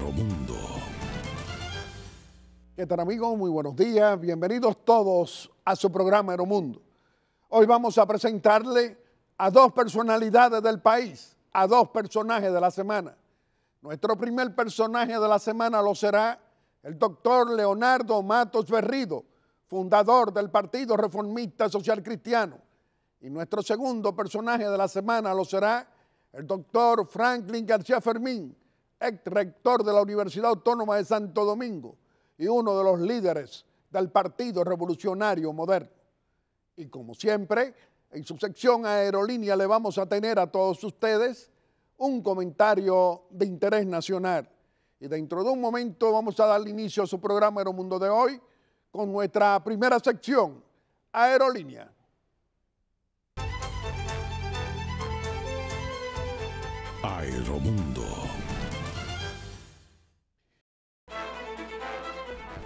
Aeromundo. ¿Qué tal, amigos? Muy buenos días. Bienvenidos todos a su programa Aeromundo. Hoy vamos a presentarle a dos personalidades del país, a dos personajes de la semana. Nuestro primer personaje de la semana lo será el doctor Leonardo Matos Berrido, fundador del Partido Reformista Social Cristiano. Y nuestro segundo personaje de la semana lo será el doctor Franklin García Fermín, ex rector de la Universidad Autónoma de Santo Domingo y uno de los líderes del Partido Revolucionario Moderno. Y como siempre, en su sección Aerolínea le vamos a tener a todos ustedes un comentario de interés nacional. Y dentro de un momento vamos a dar inicio a su programa Aeromundo de hoy con nuestra primera sección, Aerolínea. Aeromundo.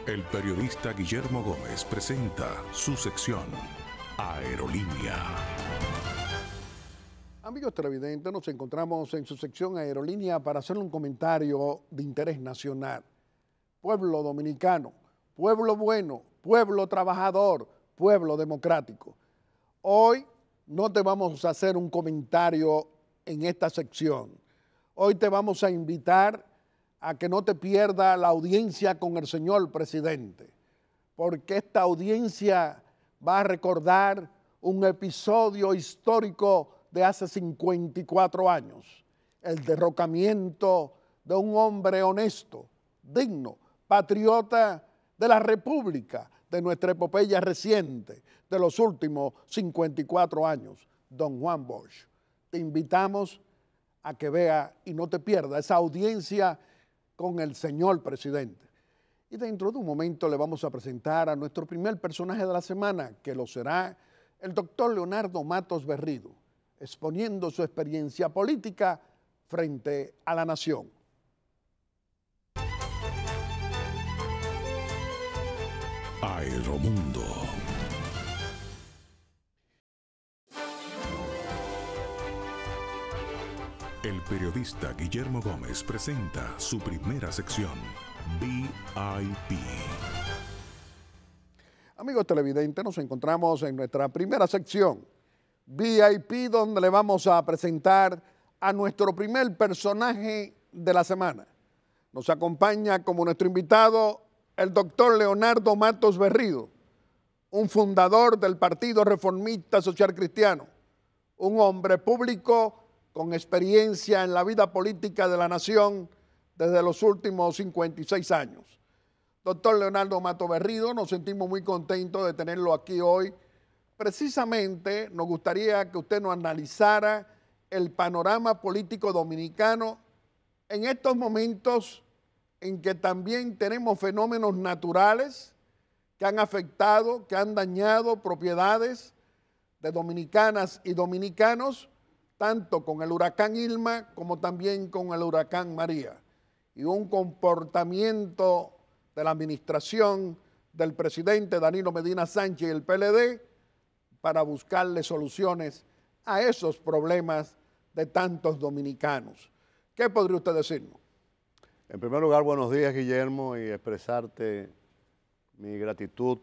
El periodista Guillermo Gómez presenta su sección Aerolínea. Amigos televidentes, nos encontramos en su sección Aerolínea para hacerle un comentario de interés nacional. Pueblo dominicano, pueblo bueno, pueblo trabajador, pueblo democrático. Hoy no te vamos a hacer un comentario en esta sección. Hoy te vamos a invitar a que no te pierdas la audiencia con el señor presidente, porque esta audiencia va a recordar un episodio histórico de hace 54 años, el derrocamiento de un hombre honesto, digno, patriota de la República, de nuestra epopeya reciente, de los últimos 54 años, don Juan Bosch. Te invitamos a que vea y no te pierdas esa audiencia con el señor presidente. Y dentro de un momento le vamos a presentar a nuestro primer personaje de la semana, que lo será el doctor Leonardo Matos Berrido, exponiendo su experiencia política frente a la nación. Aeromundo. El periodista Guillermo Gómez presenta su primera sección, VIP. Amigos televidentes, nos encontramos en nuestra primera sección, VIP, donde le vamos a presentar a nuestro primer personaje de la semana. Nos acompaña como nuestro invitado el doctor Leonardo Matos Berrido, un fundador del Partido Reformista Social Cristiano, un hombre público con experiencia en la vida política de la nación desde los últimos 56 años. Doctor Leonardo Matos Berrido, nos sentimos muy contentos de tenerlo aquí hoy. Precisamente nos gustaría que usted nos analizara el panorama político dominicano en estos momentos en que también tenemos fenómenos naturales que han afectado, que han dañado propiedades de dominicanas y dominicanos, tanto con el huracán Irma como también con el huracán María, y un comportamiento de la administración del presidente Danilo Medina Sánchez y el PLD para buscarle soluciones a esos problemas de tantos dominicanos. ¿Qué podría usted decirnos? En primer lugar, buenos días, Guillermo, y expresarte mi gratitud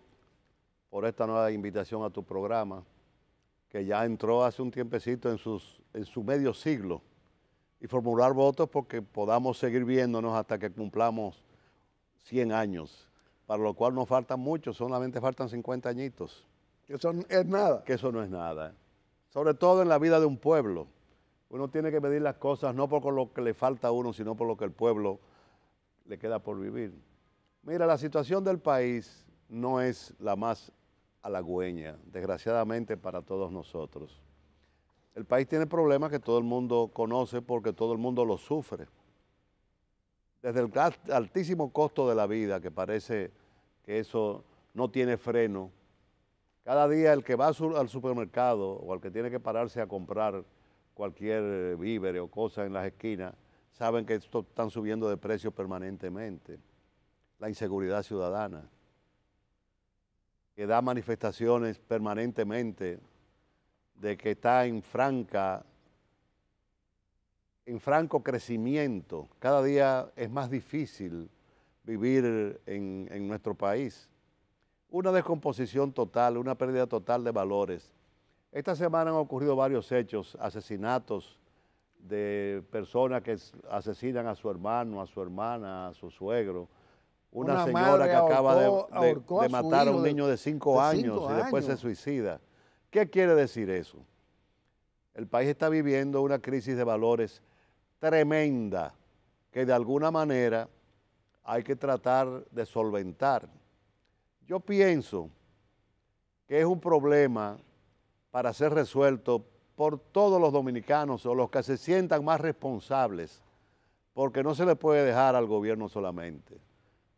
por esta nueva invitación a tu programa, que ya entró hace un tiempecito en su medio siglo, y formular votos porque podamos seguir viéndonos hasta que cumplamos 100 años, para lo cual nos faltan mucho, solamente faltan 50 añitos. Que eso es nada. Que eso no es nada. Sobre todo en la vida de un pueblo. Uno tiene que medir las cosas no por lo que le falta a uno, sino por lo que el pueblo le queda por vivir. Mira, la situación del país no es la más halagüeña, desgraciadamente para todos nosotros. El país tiene problemas que todo el mundo conoce porque todo el mundo los sufre. Desde el altísimo costo de la vida, que parece que eso no tiene freno. Cada día el que va al supermercado o al que tiene que pararse a comprar cualquier víver o cosa en las esquinas, saben que esto están subiendo de precio permanentemente. La inseguridad ciudadana, que da manifestaciones permanentemente de que está en en franco crecimiento. Cada día es más difícil vivir en nuestro país. Una descomposición total, una pérdida total de valores. Esta semana han ocurrido varios hechos, asesinatos de personas que asesinan a su hermano, a su hermana, a su suegro. Una señora que acaba de matar a un niño de 5 años y después se suicida. ¿Qué quiere decir eso? El país está viviendo una crisis de valores tremenda que de alguna manera hay que tratar de solventar. Yo pienso que es un problema para ser resuelto por todos los dominicanos o los que se sientan más responsables, porque no se le puede dejar al gobierno solamente,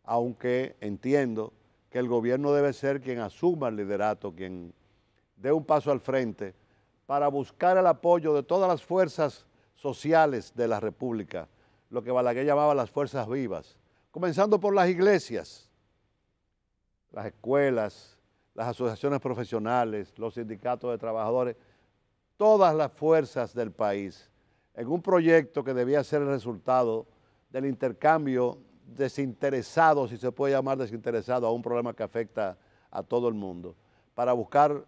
aunque entiendo que el gobierno debe ser quien asuma el liderato, quien dé un paso al frente para buscar el apoyo de todas las fuerzas sociales de la República, lo que Balaguer llamaba las fuerzas vivas, comenzando por las iglesias, las escuelas, las asociaciones profesionales, los sindicatos de trabajadores, todas las fuerzas del país, en un proyecto que debía ser el resultado del intercambio desinteresado, si se puede llamar desinteresado, a un problema que afecta a todo el mundo, para buscar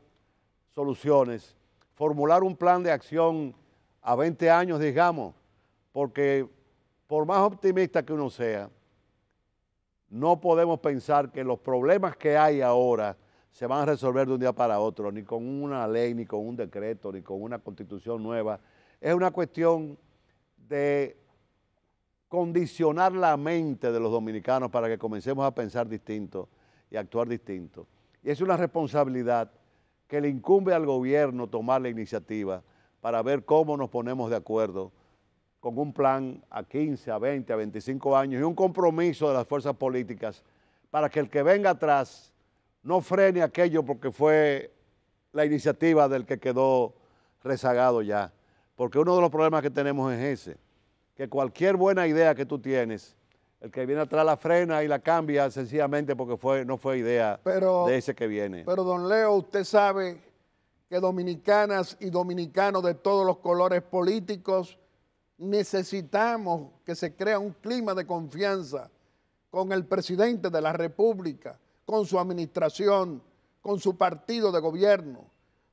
soluciones, formular un plan de acción a 20 años, digamos, porque por más optimista que uno sea, no podemos pensar que los problemas que hay ahora se van a resolver de un día para otro, ni con una ley, ni con un decreto, ni con una constitución nueva. Es una cuestión de condicionar la mente de los dominicanos para que comencemos a pensar distinto y actuar distinto. Y es una responsabilidad que le incumbe al gobierno tomar la iniciativa para ver cómo nos ponemos de acuerdo con un plan a 15, a 20, a 25 años y un compromiso de las fuerzas políticas para que el que venga atrás no frene aquello porque fue la iniciativa del que quedó rezagado ya. Porque uno de los problemas que tenemos es ese, que cualquier buena idea que tú tienes, el que viene atrás la frena y la cambia sencillamente porque no fue idea de ese que viene. Pero don Leo, usted sabe que dominicanas y dominicanos de todos los colores políticos necesitamos que se crea un clima de confianza con el presidente de la República, con su administración, con su partido de gobierno,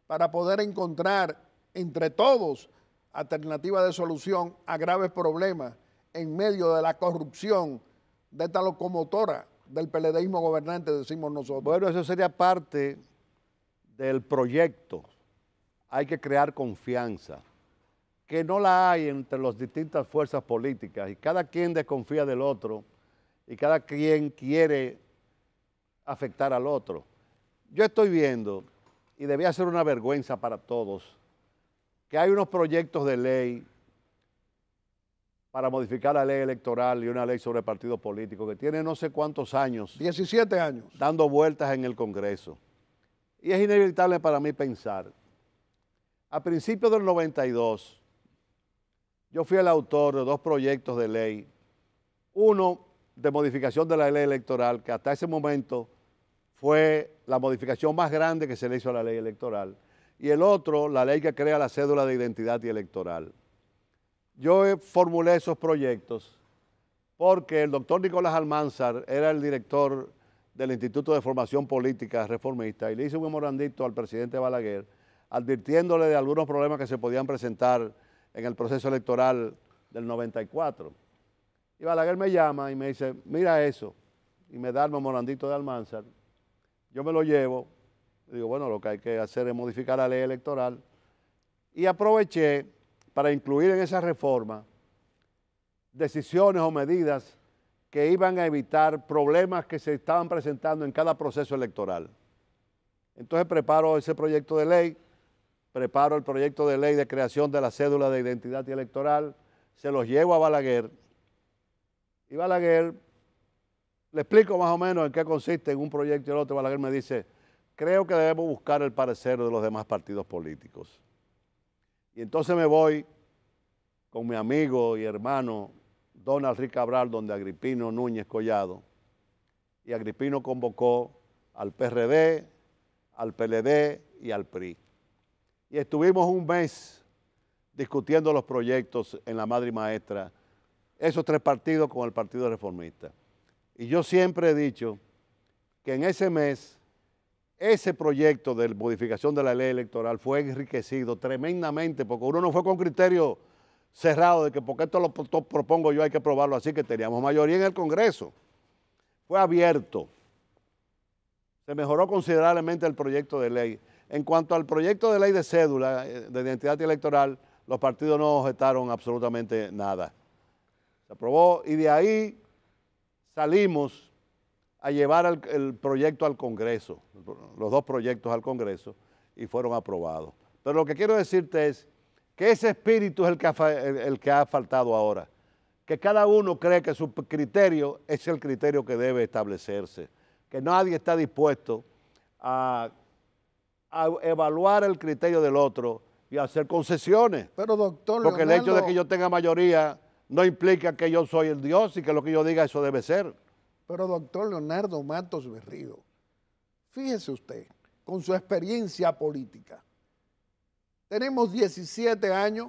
para poder encontrar entre todos alternativas de solución a graves problemas en medio de la corrupción de esta locomotora del PLDismo gobernante, decimos nosotros. Bueno, eso sería parte del proyecto. Hay que crear confianza, que no la hay entre las distintas fuerzas políticas y cada quien desconfía del otro y cada quien quiere afectar al otro. Yo estoy viendo, y debía ser una vergüenza para todos, que hay unos proyectos de ley para modificar la ley electoral y una ley sobre partidos políticos que tiene no sé cuántos años. 17 años. Dando vueltas en el Congreso. Y es inevitable para mí pensar, a principios del 92, yo fui el autor de 2 proyectos de ley, uno de modificación de la ley electoral, que hasta ese momento fue la modificación más grande que se le hizo a la ley electoral, y el otro, la ley que crea la cédula de identidad y electoral. Yo formulé esos proyectos porque el doctor Nicolás Almanzar era el director del Instituto de Formación Política Reformista y le hice un memorandito al presidente Balaguer advirtiéndole de algunos problemas que se podían presentar en el proceso electoral del 94. Y Balaguer me llama y me dice, mira eso, y me da el memorandito de Almanzar. Yo me lo llevo, y digo, bueno, lo que hay que hacer es modificar la ley electoral. Y aproveché para incluir en esa reforma decisiones o medidas que iban a evitar problemas que se estaban presentando en cada proceso electoral. Entonces preparo ese proyecto de ley, preparo el proyecto de ley de creación de la cédula de identidad y electoral, se los llevo a Balaguer y Balaguer le explico más o menos en qué consiste en un proyecto y el otro. Balaguer me dice, creo que debemos buscar el parecer de los demás partidos políticos. Y entonces me voy con mi amigo y hermano Donald Rick Cabral, donde Agripino Núñez Collado, y Agripino convocó al PRD, al PLD y al PRI. Y estuvimos un mes discutiendo los proyectos en la madre y maestra, esos tres partidos con el Partido Reformista. Y yo siempre he dicho que en ese mes, ese proyecto de modificación de la ley electoral fue enriquecido tremendamente, porque uno no fue con criterio cerrado de que porque esto lo propongo yo hay que aprobarlo así, que teníamos mayoría en el Congreso. Fue abierto. Se mejoró considerablemente el proyecto de ley. En cuanto al proyecto de ley de cédula, de identidad electoral, los partidos no objetaron absolutamente nada. Se aprobó y de ahí salimos a llevar el proyecto al Congreso, los dos proyectos al Congreso, y fueron aprobados. Pero lo que quiero decirte es que ese espíritu es el que ha faltado ahora, que cada uno cree que su criterio es el criterio que debe establecerse, que nadie está dispuesto a evaluar el criterio del otro y a hacer concesiones. Pero doctor porque Leonardo, el hecho de que yo tenga mayoría no implica que yo soy el Dios y que lo que yo diga eso debe ser. Pero doctor Leonardo Matos Berrío, fíjese usted, con su experiencia política, tenemos 17 años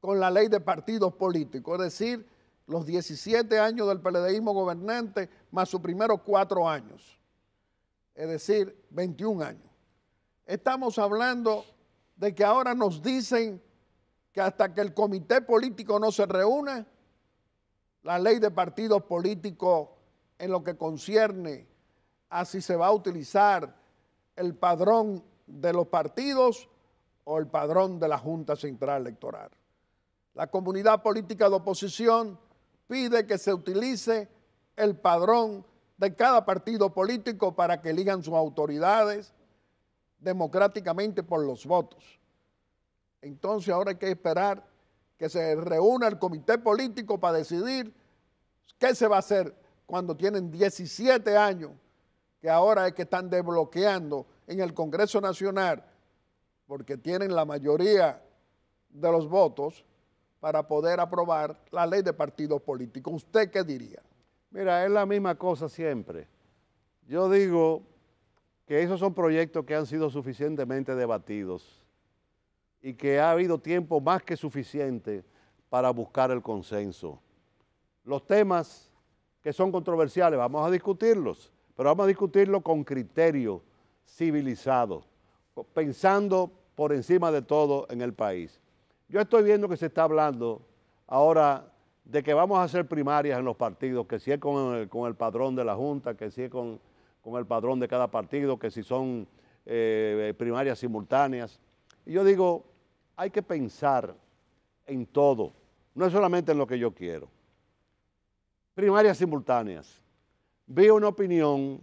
con la ley de partidos políticos, es decir, los 17 años del PLDismo gobernante más sus primeros 4 años, es decir, 21 años. Estamos hablando de que ahora nos dicen que hasta que el comité político no se reúna, la ley de partidos políticos en lo que concierne a si se va a utilizar el padrón de los partidos o el padrón de la Junta Central Electoral. La comunidad política de oposición pide que se utilice el padrón de cada partido político para que elijan sus autoridades democráticamente por los votos. Entonces ahora hay que esperar que se reúna el comité político para decidir qué se va a hacer cuando tienen 17 años, que ahora es que están desbloqueando en el Congreso Nacional, porque tienen la mayoría de los votos para poder aprobar la ley de partidos políticos. ¿Usted qué diría? Mira, es la misma cosa siempre. Yo digo que esos son proyectos que han sido suficientemente debatidos y que ha habido tiempo más que suficiente para buscar el consenso. Los temas que son controversiales, vamos a discutirlos, pero vamos a discutirlos con criterio civilizado, pensando por encima de todo en el país. Yo estoy viendo que se está hablando ahora de que vamos a hacer primarias en los partidos, que si es con el padrón de la Junta, que si es con el padrón de cada partido, que si son primarias simultáneas. Y yo digo, hay que pensar en todo, no es solamente en lo que yo quiero. Primarias simultáneas. Vi una opinión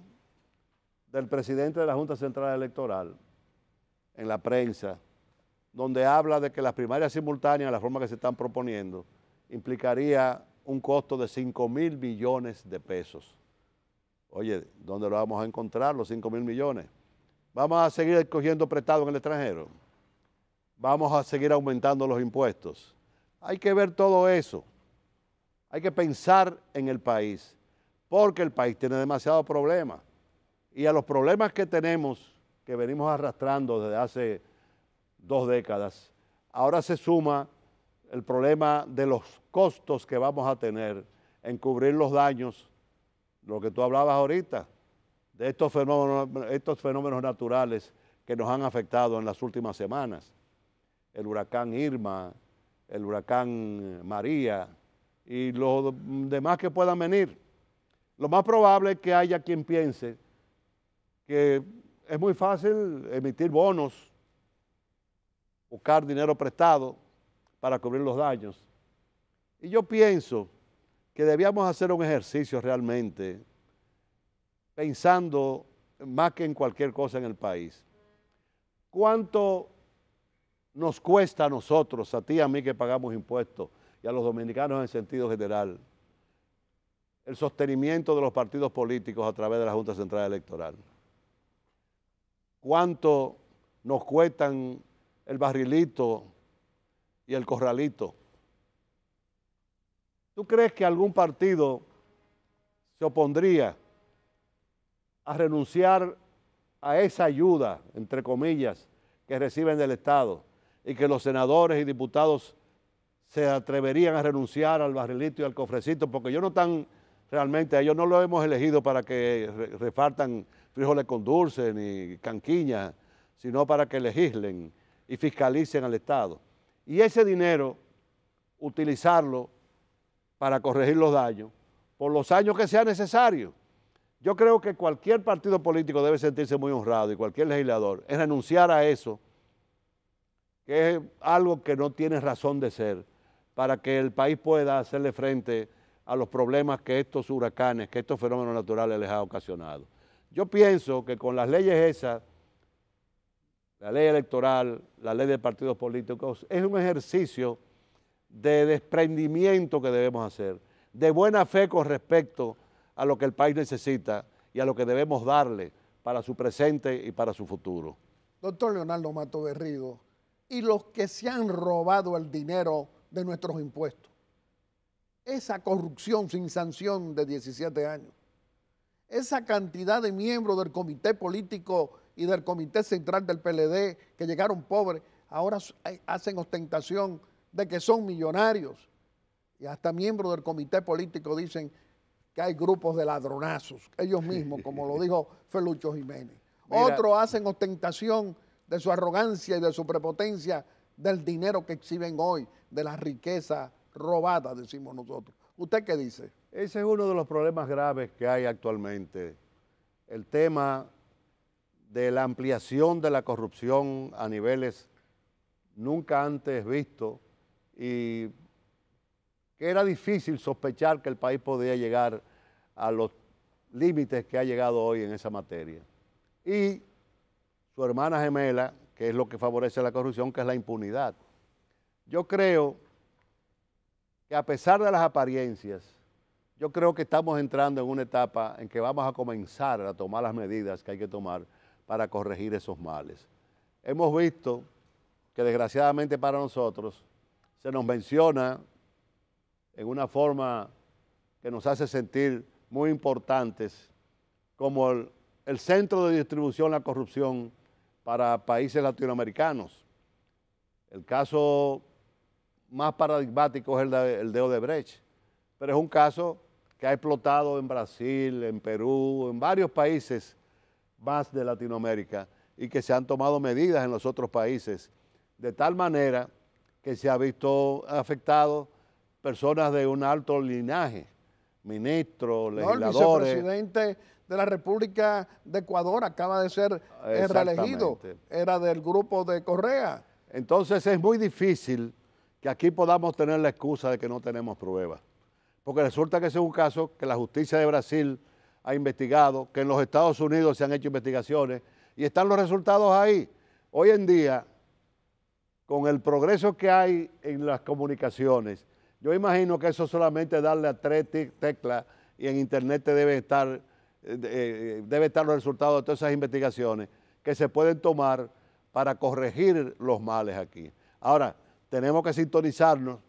del presidente de la Junta Central Electoral en la prensa, donde habla de que las primarias simultáneas, la forma que se están proponiendo, implicaría un costo de 5.000 millones de pesos. Oye, ¿dónde lo vamos a encontrar los 5.000 millones? ¿Vamos a seguir cogiendo prestado en el extranjero? ¿Vamos a seguir aumentando los impuestos? Hay que ver todo eso. Hay que pensar en el país, porque el país tiene demasiados problemas. Y a los problemas que tenemos, que venimos arrastrando desde hace 2 décadas, ahora se suma el problema de los costos que vamos a tener en cubrir los daños, lo que tú hablabas ahorita, de estos fenómenos naturales que nos han afectado en las últimas semanas. El huracán Irma, el huracán María y los demás que puedan venir. Lo más probable es que haya quien piense que es muy fácil emitir bonos, buscar dinero prestado para cubrir los daños. Y yo pienso que debíamos hacer un ejercicio realmente pensando más que en cualquier cosa en el país. ¿Cuánto nos cuesta a nosotros, a ti y a mí que pagamos impuestos y a los dominicanos en sentido general, el sostenimiento de los partidos políticos a través de la Junta Central Electoral? ¿Cuánto nos cuestan el barrilito y el corralito? ¿Tú crees que algún partido se opondría a renunciar a esa ayuda, entre comillas, que reciben del Estado, y que los senadores y diputados se atreverían a renunciar al barrilito y al cofrecito, porque ellos no están realmente, a ellos no lo hemos elegido para que repartan frijoles con dulce ni canquiña, sino para que legislen y fiscalicen al Estado. Y ese dinero, utilizarlo para corregir los daños, por los años que sea necesario. Yo creo que cualquier partido político debe sentirse muy honrado y cualquier legislador en renunciar a eso, que es algo que no tiene razón de ser, para que el país pueda hacerle frente a los problemas que estos huracanes, que estos fenómenos naturales les ha ocasionado. Yo pienso que con las leyes esas, la ley electoral, la ley de partidos políticos, es un ejercicio de desprendimiento que debemos hacer, de buena fe con respecto a lo que el país necesita y a lo que debemos darle para su presente y para su futuro. Doctor Leonardo Mato Berrido, y los que se han robado el dinero de nuestros impuestos, esa corrupción sin sanción de 17 años, esa cantidad de miembros del comité político y del comité central del PLD que llegaron pobres, ahora hacen ostentación de que son millonarios, y hasta miembros del comité político dicen que hay grupos de ladronazos, ellos mismos, como lo dijo Felucho Jiménez. Otros hacen ostentación de su arrogancia y de su prepotencia del dinero que exhiben hoy, de la riqueza robada, decimos nosotros. ¿Usted qué dice? Ese es uno de los problemas graves que hay actualmente, el tema de la ampliación de la corrupción a niveles nunca antes vistos, y que era difícil sospechar que el país podía llegar a los límites que ha llegado hoy en esa materia. Y su hermana gemela, que es lo que favorece la corrupción, que es la impunidad. Yo creo que a pesar de las apariencias, yo creo que estamos entrando en una etapa en que vamos a comenzar a tomar las medidas que hay que tomar para corregir esos males. Hemos visto que desgraciadamente para nosotros se nos menciona en una forma que nos hace sentir muy importantes como el centro de distribución de la corrupción para países latinoamericanos. El caso más paradigmático es el de Odebrecht, pero es un caso que ha explotado en Brasil, en Perú, en varios países más de Latinoamérica, y que se han tomado medidas en los otros países, de tal manera que se ha visto afectado personas de un alto linaje, ministros, legisladores. El vicepresidente de la República de Ecuador acaba de ser reelegido, era del grupo de Correa. Entonces es muy difícil que aquí podamos tener la excusa de que no tenemos pruebas, porque resulta que ese es un caso que la justicia de Brasil ha investigado, que en los Estados Unidos se han hecho investigaciones y están los resultados ahí. Hoy en día, con el progreso que hay en las comunicaciones, yo imagino que eso solamente darle a 3 teclas y en internet te debe estar los resultados de todas esas investigaciones que se pueden tomar para corregir los males aquí. Ahora, tenemos que sintonizarnos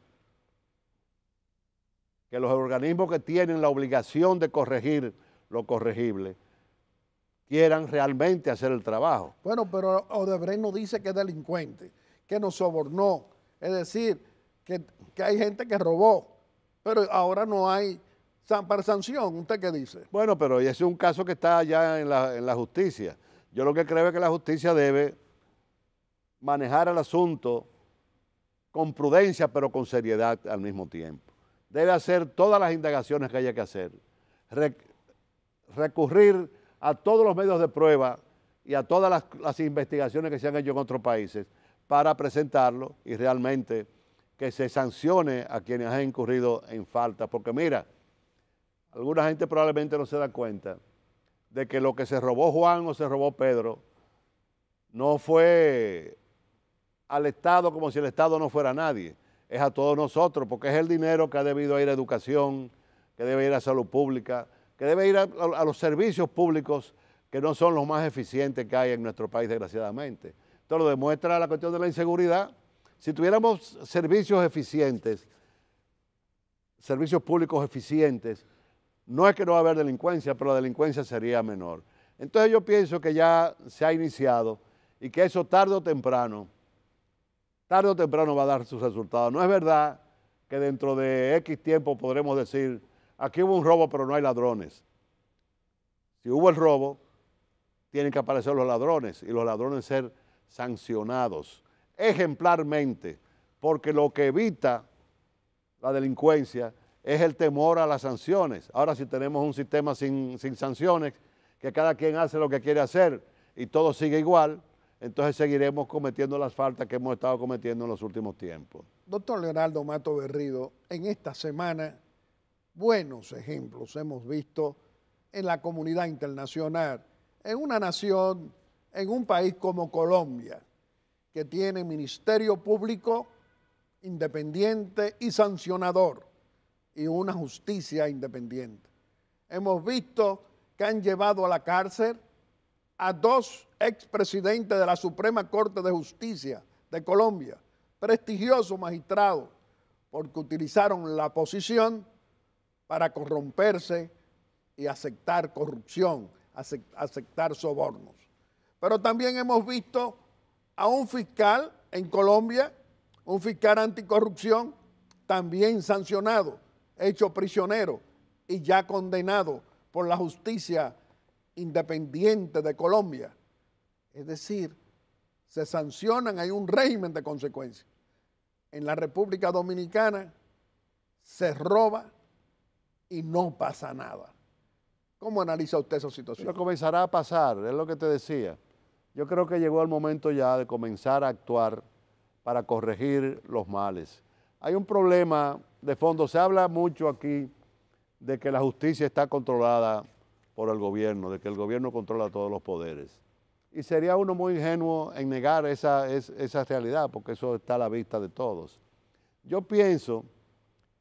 que los organismos que tienen la obligación de corregir lo corregible quieran realmente hacer el trabajo. Bueno, pero Odebrecht no dice que es delincuente, que nos sobornó, es decir, que hay gente que robó, pero ahora no hay para sanción. ¿Usted qué dice? Bueno, pero ese es un caso que está ya en la justicia. Yo lo que creo es que la justicia debe manejar el asunto con prudencia, pero con seriedad al mismo tiempo. Debe hacer todas las indagaciones que haya que hacer, recurrir a todos los medios de prueba y a todas las investigaciones que se han hecho en otros países para presentarlo y realmente que se sancione a quienes han incurrido en falta. Porque mira, alguna gente probablemente no se da cuenta de que lo que se robó Juan o se robó Pedro no fue al Estado como si el Estado no fuera nadie, es a todos nosotros, porque es el dinero que ha debido ir a educación, que debe ir a salud pública, que debe ir a los servicios públicos que no son los más eficientes que hay en nuestro país, desgraciadamente. Esto lo demuestra la cuestión de la inseguridad. Si tuviéramos servicios eficientes, servicios públicos eficientes, no es que no va a haber delincuencia, pero la delincuencia sería menor. Entonces yo pienso que ya se ha iniciado y que eso tarde o temprano tarde o temprano va a dar sus resultados. No es verdad que dentro de X tiempo podremos decir, aquí hubo un robo pero no hay ladrones. Si hubo el robo, tienen que aparecer los ladrones y los ladrones ser sancionados ejemplarmente, porque lo que evita la delincuencia es el temor a las sanciones. Ahora, si tenemos un sistema sin sanciones, que cada quien hace lo que quiere hacer y todo sigue igual, entonces seguiremos cometiendo las faltas que hemos estado cometiendo en los últimos tiempos. Doctor Leonardo Mato Berrido, en esta semana buenos ejemplos hemos visto en la comunidad internacional, en una nación, en un país como Colombia, que tiene ministerio público independiente y sancionador y una justicia independiente. Hemos visto que han llevado a la cárcel a 2 expresidentes de la Suprema Corte de Justicia de Colombia, prestigiosos magistrados, porque utilizaron la posición para corromperse y aceptar corrupción, aceptar sobornos. Pero también hemos visto a un fiscal en Colombia, un fiscal anticorrupción, también sancionado, hecho prisionero y ya condenado por la justicia independiente de Colombia. Es decir, se sancionan, hay un régimen de consecuencias. En la República Dominicana se roba y no pasa nada. ¿Cómo analiza usted esa situación? Pero comenzará a pasar, es lo que te decía. Yo creo que llegó el momento ya de comenzar a actuar para corregir los males. Hay un problema de fondo, se habla mucho aquí de que la justicia está controlada por el gobierno, de que el gobierno controla todos los poderes. Y sería uno muy ingenuo en negar esa realidad, porque eso está a la vista de todos. Yo pienso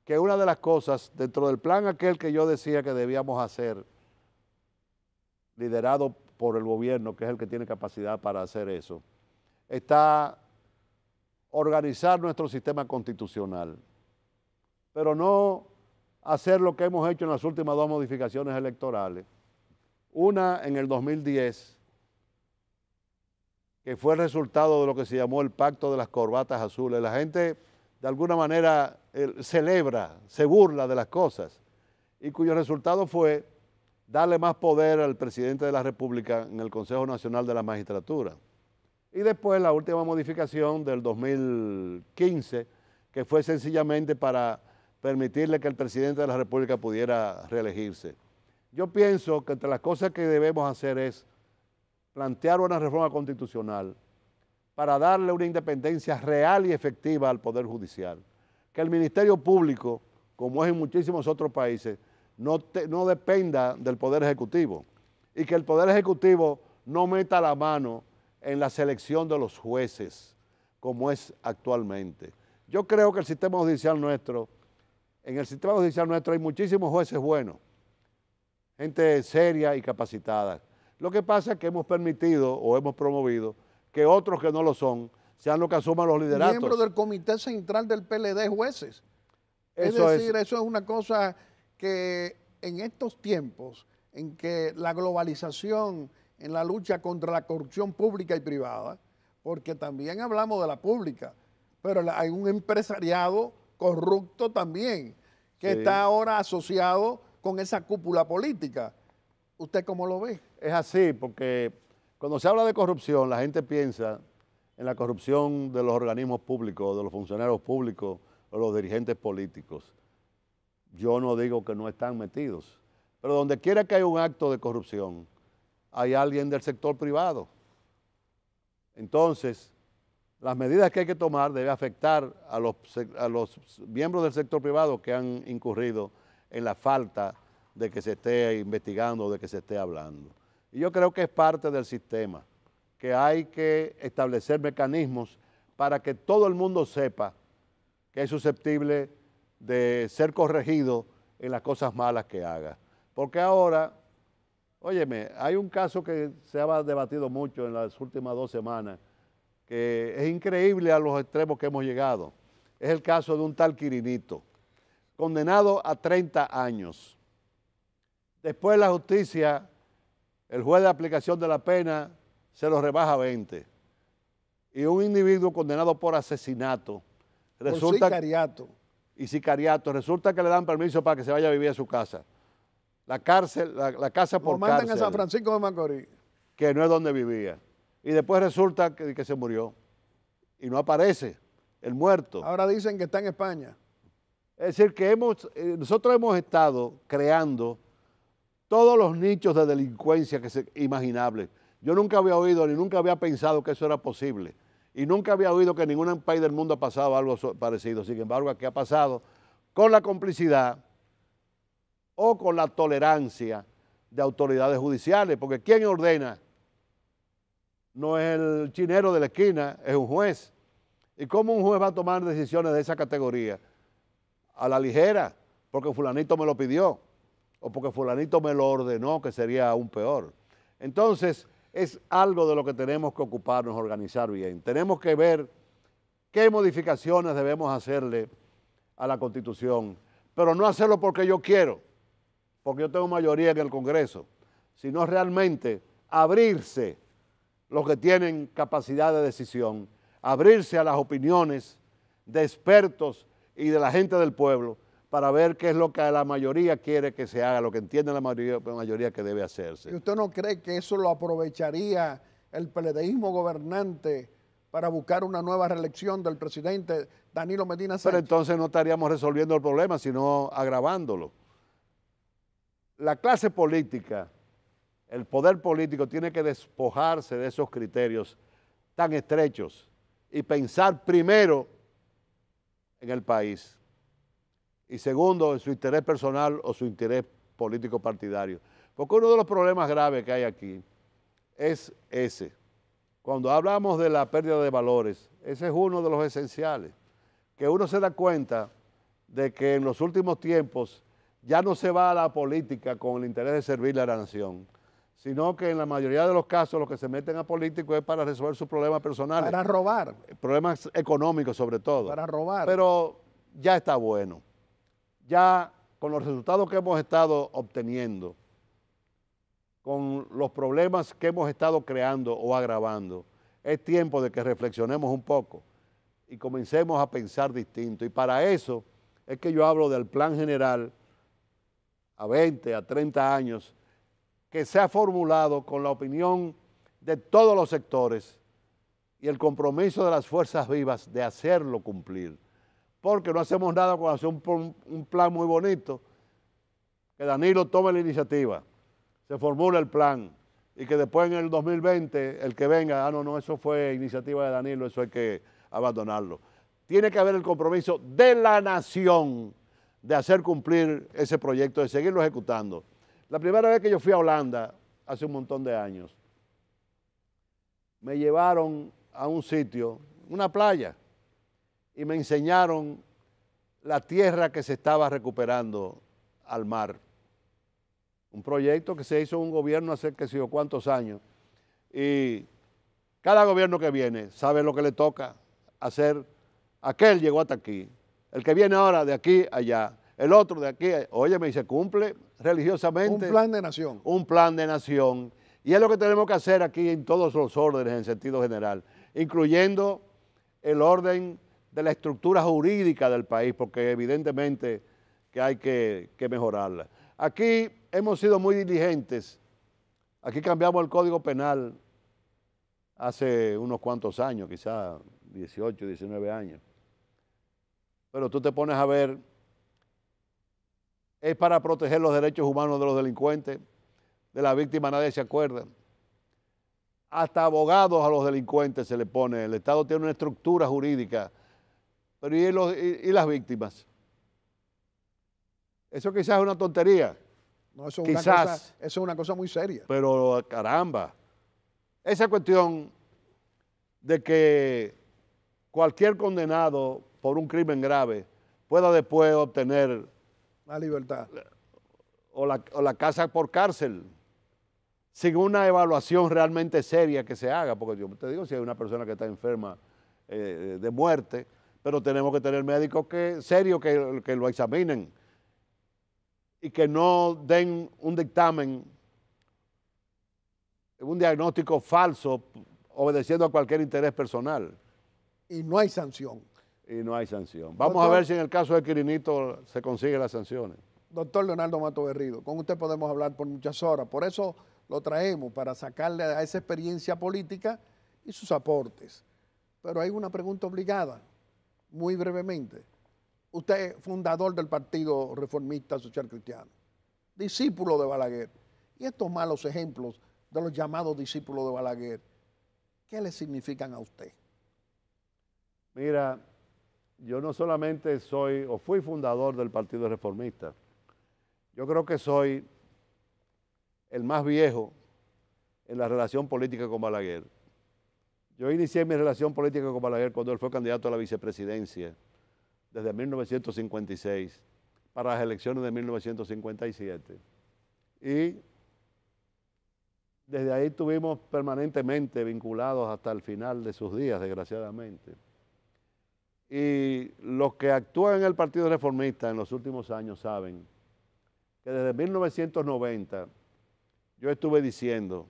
que una de las cosas, dentro del plan aquel que yo decía que debíamos hacer, liderado por el gobierno, que es el que tiene capacidad para hacer eso, está organizar nuestro sistema constitucional, pero no hacer lo que hemos hecho en las últimas 2 modificaciones electorales. Una en el 2010, que fue el resultado de lo que se llamó el Pacto de las Corbatas Azules. La gente, de alguna manera, celebra, se burla de las cosas, y cuyo resultado fue darle más poder al presidente de la República en el Consejo Nacional de la Magistratura. Y después la última modificación del 2015, que fue sencillamente para permitirle que el presidente de la República pudiera reelegirse. Yo pienso que entre las cosas que debemos hacer es plantear una reforma constitucional para darle una independencia real y efectiva al Poder Judicial. Que el Ministerio Público, como es en muchísimos otros países, no dependa del Poder Ejecutivo, y que el Poder Ejecutivo no meta la mano en la selección de los jueces, como es actualmente. Yo creo que en el sistema judicial nuestro hay muchísimos jueces buenos, gente seria y capacitada. Lo que pasa es que hemos permitido o hemos promovido que otros que no lo son sean los que asuman los lideratos. Miembros del Comité Central del PLD, jueces. Eso es una cosa que en estos tiempos en que la globalización en la lucha contra la corrupción pública y privada, porque también hablamos de la pública, pero hay un empresariado corrupto también, que está ahora asociado con esa cúpula política. ¿Usted cómo lo ve? Es así, porque cuando se habla de corrupción, la gente piensa en la corrupción de los organismos públicos, de los funcionarios públicos o los dirigentes políticos. Yo no digo que no están metidos, pero donde quiera que haya un acto de corrupción, hay alguien del sector privado. Entonces, las medidas que hay que tomar deben afectar a los miembros del sector privado que han incurrido en la falta de que se esté investigando, de que se esté hablando. Y yo creo que es parte del sistema, que hay que establecer mecanismos para que todo el mundo sepa que es susceptible de ser corregido en las cosas malas que haga. Porque ahora, óyeme, hay un caso que se ha debatido mucho en las últimas 2 semanas, que es increíble a los extremos que hemos llegado. Es el caso de un tal Quirinito, condenado a 30 años. Después la justicia, el juez de aplicación de la pena, se lo rebaja a 20. y un individuo condenado por asesinato, Por sicariato. y sicariato, resulta que le dan permiso para que se vaya a vivir a su casa. La cárcel, la casa por Lo mandan cárcel, a San Francisco de Macorís. que no es donde vivía. Y después resulta que se murió. Y no aparece el muerto. Ahora dicen que está en España. Es decir, que nosotros hemos estado creando todos los nichos de delincuencia imaginables. Yo nunca había oído ni nunca había pensado que eso era posible. Y nunca había oído que en ningún país del mundo ha pasado algo parecido. Sin embargo, aquí ha pasado con la complicidad o con la tolerancia de autoridades judiciales. Porque ¿quién ordena? No es el chinero de la esquina, es un juez. ¿Y cómo un juez va a tomar decisiones de esa categoría? A la ligera, porque fulanito me lo pidió o porque fulanito me lo ordenó, que sería aún peor. Entonces, es algo de lo que tenemos que ocuparnos, organizar bien. Tenemos que ver qué modificaciones debemos hacerle a la Constitución, pero no hacerlo porque yo quiero, porque yo tengo mayoría en el Congreso, sino realmente abrirse los que tienen capacidad de decisión, abrirse a las opiniones de expertos y de la gente del pueblo para ver qué es lo que la mayoría quiere que se haga, lo que entiende la mayoría que debe hacerse. ¿Y usted no cree que eso lo aprovecharía el PLDismo gobernante para buscar una nueva reelección del presidente Danilo Medina Sánchez? Pero entonces no estaríamos resolviendo el problema, sino agravándolo. La clase política, el poder político tiene que despojarse de esos criterios tan estrechos y pensar primero en el país y segundo en su interés personal o su interés político partidario. Porque uno de los problemas graves que hay aquí es ese. Cuando hablamos de la pérdida de valores, ese es uno de los esenciales, que uno se da cuenta de que en los últimos tiempos ya no se va a la política con el interés de servirle a la nación, sino que en la mayoría de los casos los que se meten a políticos es para resolver sus problemas personales. Para robar. Problemas económicos sobre todo. Para robar. Pero ya está bueno. Ya con los resultados que hemos estado obteniendo, con los problemas que hemos estado creando o agravando, es tiempo de que reflexionemos un poco y comencemos a pensar distinto. Y para eso es que yo hablo del plan general a 20, a 30 años, que se ha formulado con la opinión de todos los sectores y el compromiso de las fuerzas vivas de hacerlo cumplir. Porque no hacemos nada con hacer un plan muy bonito, que Danilo tome la iniciativa, se formula el plan y que después en el 2020 el que venga, no, eso fue iniciativa de Danilo, eso hay que abandonarlo. Tiene que haber el compromiso de la nación de hacer cumplir ese proyecto, de seguirlo ejecutando. La primera vez que yo fui a Holanda, hace un montón de años, me llevaron a un sitio, una playa, y me enseñaron la tierra que se estaba recuperando al mar. Un proyecto que se hizo en un gobierno hace qué sé yo cuántos años. Y cada gobierno que viene sabe lo que le toca hacer. Aquel llegó hasta aquí. El que viene ahora de aquí a allá. El otro de aquí. Óyeme, y se cumple religiosamente. Un plan de nación. Un plan de nación. Y es lo que tenemos que hacer aquí en todos los órdenes en sentido general, incluyendo el orden de la estructura jurídica del país, porque evidentemente que hay que mejorarla. Aquí hemos sido muy diligentes. Aquí cambiamos el Código Penal hace unos cuantos años, quizás 18, 19 años. Pero tú te pones a ver, es para proteger los derechos humanos de los delincuentes, de la víctima nadie se acuerda. Hasta abogados a los delincuentes se le pone. El Estado tiene una estructura jurídica. Pero ¿y las víctimas? Eso quizás es una tontería. No, eso es una cosa muy seria. Pero caramba, esa cuestión de que cualquier condenado por un crimen grave pueda después obtener la libertad o la casa por cárcel sin una evaluación realmente seria que se haga, porque yo te digo, si hay una persona que está enferma de muerte, pero tenemos que tener médicos serios que lo examinen y que no den un dictamen, un diagnóstico falso obedeciendo a cualquier interés personal. Y no hay sanción. Y no hay sanción. Vamos Doctor, a ver si en el caso de Quirinito se consiguen las sanciones. Doctor Leonardo Mato Berrido, con usted podemos hablar por muchas horas, por eso lo traemos, para sacarle a esa experiencia política y sus aportes. Pero hay una pregunta obligada, muy brevemente. Usted es fundador del Partido Reformista Social Cristiano, discípulo de Balaguer. Y estos malos ejemplos de los llamados discípulos de Balaguer, ¿qué le significan a usted? Mira, yo no solamente soy o fui fundador del Partido Reformista, yo creo que soy el más viejo en la relación política con Balaguer. Yo inicié mi relación política con Balaguer cuando él fue candidato a la vicepresidencia desde 1956 para las elecciones de 1957. Y desde ahí estuvimos permanentemente vinculados hasta el final de sus días, desgraciadamente. Y los que actúan en el Partido Reformista en los últimos años saben que desde 1990 yo estuve diciendo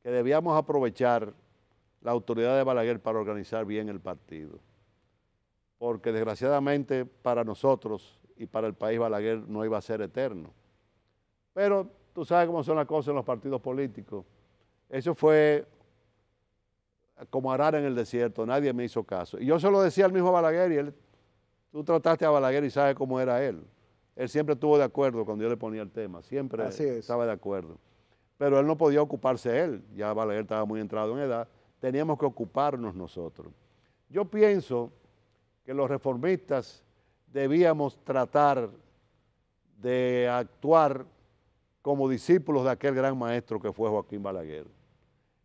que debíamos aprovechar la autoridad de Balaguer para organizar bien el partido. Porque desgraciadamente para nosotros y para el país Balaguer no iba a ser eterno. Pero tú sabes cómo son las cosas en los partidos políticos. Eso fue como arar en el desierto, nadie me hizo caso. Y yo se lo decía al mismo Balaguer y él, tú trataste a Balaguer y sabes cómo era él. Él siempre estuvo de acuerdo cuando yo le ponía el tema, siempre estaba de acuerdo. Pero él no podía ocuparse él, ya Balaguer estaba muy entrado en edad, teníamos que ocuparnos nosotros. Yo pienso que los reformistas debíamos tratar de actuar como discípulos de aquel gran maestro que fue Joaquín Balaguer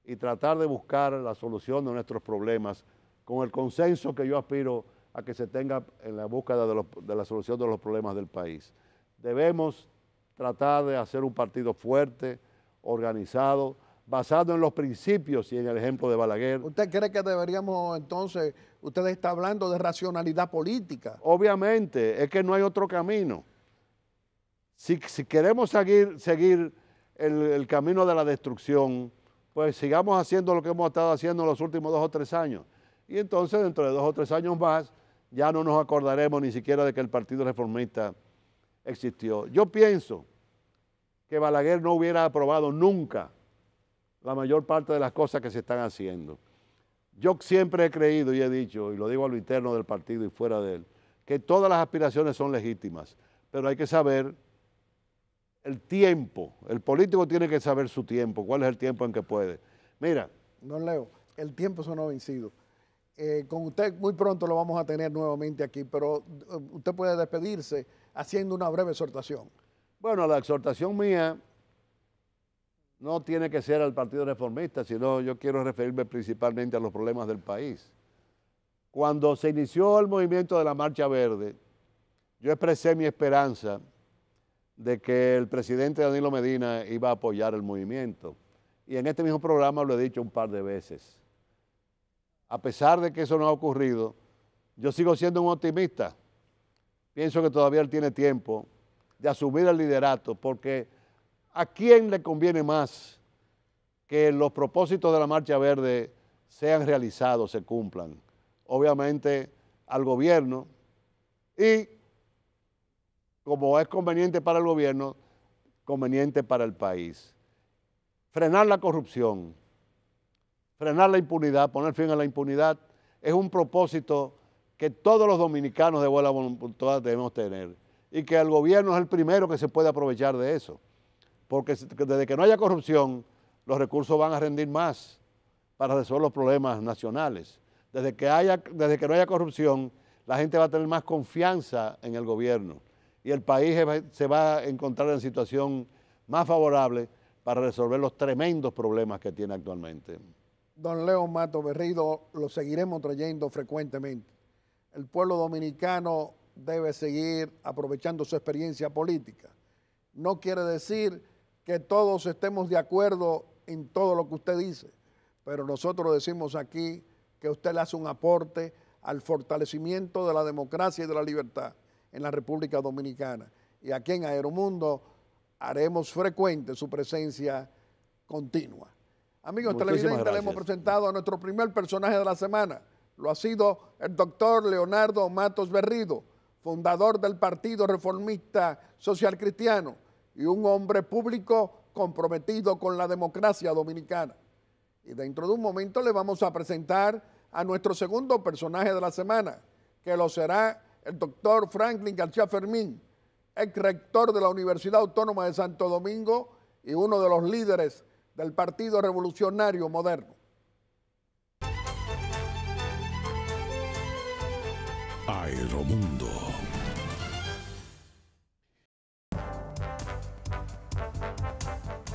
y tratar de buscar la solución de nuestros problemas con el consenso que yo aspiro a que se tenga en la búsqueda de la solución de los problemas del país. Debemos tratar de hacer un partido fuerte, organizado, basado en los principios y en el ejemplo de Balaguer. ¿Usted cree que deberíamos entonces, usted está hablando de racionalidad política? Obviamente, es que no hay otro camino. Si queremos seguir el camino de la destrucción, pues sigamos haciendo lo que hemos estado haciendo en los últimos 2 o 3 años. Y entonces, dentro de 2 o 3 años más, ya no nos acordaremos ni siquiera de que el Partido Reformista existió. Yo pienso que Balaguer no hubiera aprobado nunca la mayor parte de las cosas que se están haciendo. Yo siempre he creído y he dicho, y lo digo a lo interno del partido y fuera de él, que todas las aspiraciones son legítimas, pero hay que saber el tiempo. El político tiene que saber su tiempo, cuál es el tiempo en que puede. Mira. Don Leo, el tiempo se nos ha vencido. Con usted muy pronto lo vamos a tener nuevamente aquí, pero usted puede despedirse haciendo una breve exhortación. Bueno, la exhortación mía no tiene que ser al Partido Reformista, sino yo quiero referirme principalmente a los problemas del país. Cuando se inició el movimiento de la Marcha Verde, yo expresé mi esperanza de que el presidente Danilo Medina iba a apoyar el movimiento. Y en este mismo programa lo he dicho un par de veces. A pesar de que eso no ha ocurrido, yo sigo siendo un optimista. Pienso que todavía él tiene tiempo de asumir el liderato, porque ¿a quién le conviene más que los propósitos de la Marcha Verde sean realizados, se cumplan? Obviamente al gobierno y, como es conveniente para el gobierno, conveniente para el país. Frenar la corrupción, frenar la impunidad, poner fin a la impunidad, es un propósito que todos los dominicanos de buena voluntad debemos tener y que el gobierno es el primero que se puede aprovechar de eso, porque desde que no haya corrupción, los recursos van a rendir más para resolver los problemas nacionales. Desde que no haya corrupción, la gente va a tener más confianza en el gobierno y el país se va a encontrar en situación más favorable para resolver los tremendos problemas que tiene actualmente. Don Leo Mato Berrido, lo seguiremos trayendo frecuentemente. El pueblo dominicano debe seguir aprovechando su experiencia política. No quiere decir que todos estemos de acuerdo en todo lo que usted dice, pero nosotros decimos aquí que usted le hace un aporte al fortalecimiento de la democracia y de la libertad en la República Dominicana. Y aquí en Aeromundo haremos frecuente su presencia continua. Amigos Muchísimas televidentes, le hemos gracias. presentado a nuestro primer personaje de la semana. Lo ha sido el doctor Leonardo Matos Berrido, fundador del Partido Reformista Social Cristiano y un hombre público comprometido con la democracia dominicana. Y dentro de un momento le vamos a presentar a nuestro segundo personaje de la semana, que lo será el doctor Franklin García Fermín, ex rector de la Universidad Autónoma de Santo Domingo y uno de los líderes del Partido Revolucionario Moderno. Aeromundo.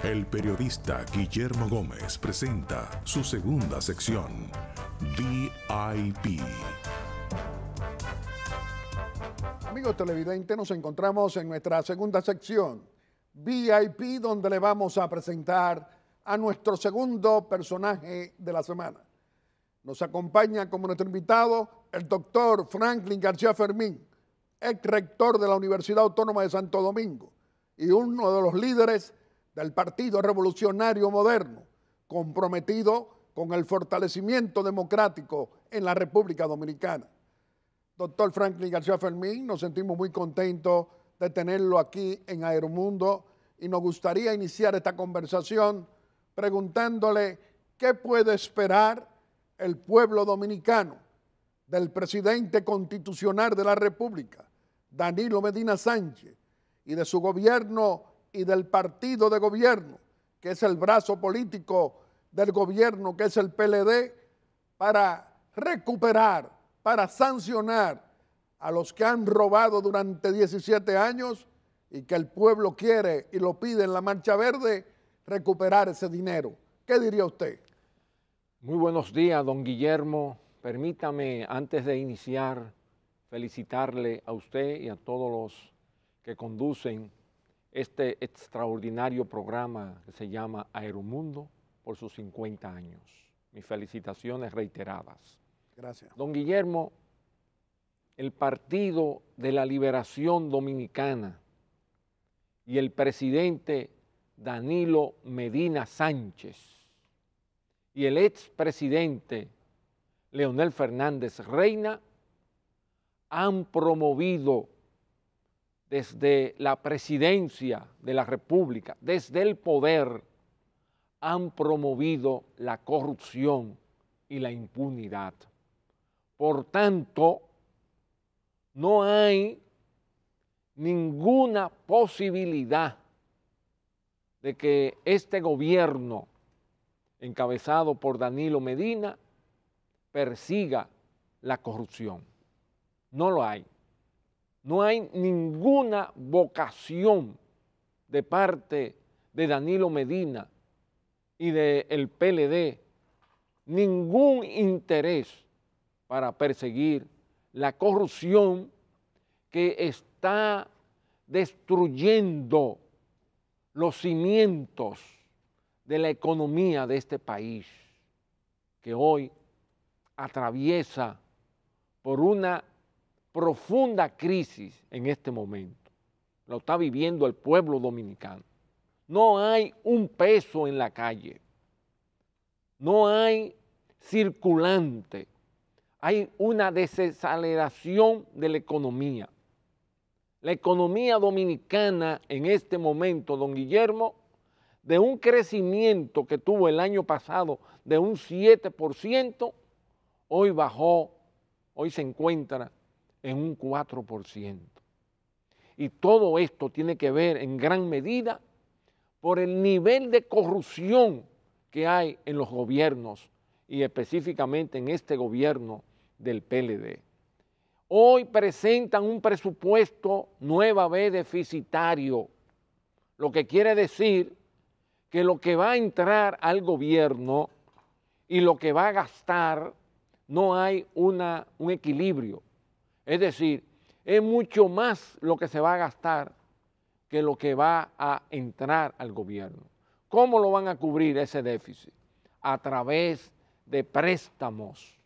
El periodista Guillermo Gómez presenta su segunda sección, VIP. Amigos televidentes, nos encontramos en nuestra segunda sección, VIP, donde le vamos a presentar a nuestro segundo personaje de la semana. Nos acompaña como nuestro invitado el doctor Franklin García Fermín, ex rector de la Universidad Autónoma de Santo Domingo y uno de los líderes del Partido Revolucionario Moderno, comprometido con el fortalecimiento democrático en la República Dominicana. Doctor Franklin García Fermín, nos sentimos muy contentos de tenerlo aquí en Aeromundo y nos gustaría iniciar esta conversación preguntándole qué puede esperar el pueblo dominicano del presidente constitucional de la República, Danilo Medina Sánchez, y de su gobierno y del partido de gobierno, que es el brazo político del gobierno, que es el PLD, para recuperar, para sancionar a los que han robado durante 17 años y que el pueblo quiere y lo pide en la Marcha Verde, recuperar ese dinero. ¿Qué diría usted? Muy buenos días, don Guillermo. Permítame, antes de iniciar, felicitarle a usted y a todos los que conducen este extraordinario programa que se llama Aeromundo por sus 50 años. Mis felicitaciones reiteradas. Gracias. Don Guillermo, el Partido de la Liberación Dominicana y el presidente Danilo Medina Sánchez y el expresidente Leonel Fernández Reina han promovido desde la presidencia de la República, desde el poder, han promovido la corrupción y la impunidad. Por tanto, no hay ninguna posibilidad de que este gobierno, encabezado por Danilo Medina, persiga la corrupción. No lo hay. No hay ninguna vocación de parte de Danilo Medina y del PLD, ningún interés para perseguir la corrupción que está destruyendo los cimientos de la economía de este país, que hoy atraviesa por una profunda crisis en este momento. Lo está viviendo el pueblo dominicano. No hay un peso en la calle, no hay circulante, hay una desaceleración de la economía. La economía dominicana en este momento, don Guillermo, de un crecimiento que tuvo el año pasado de un 7%, hoy bajó, hoy se encuentra en un 4%. Y todo esto tiene que ver en gran medida por el nivel de corrupción que hay en los gobiernos y específicamente en este gobierno del PLD. Hoy presentan un presupuesto nueva vez deficitario, lo que quiere decir que lo que va a entrar al gobierno y lo que va a gastar no hay un equilibrio. Es decir, es mucho más lo que se va a gastar que lo que va a entrar al gobierno. ¿Cómo lo van a cubrir ese déficit? A través de préstamos,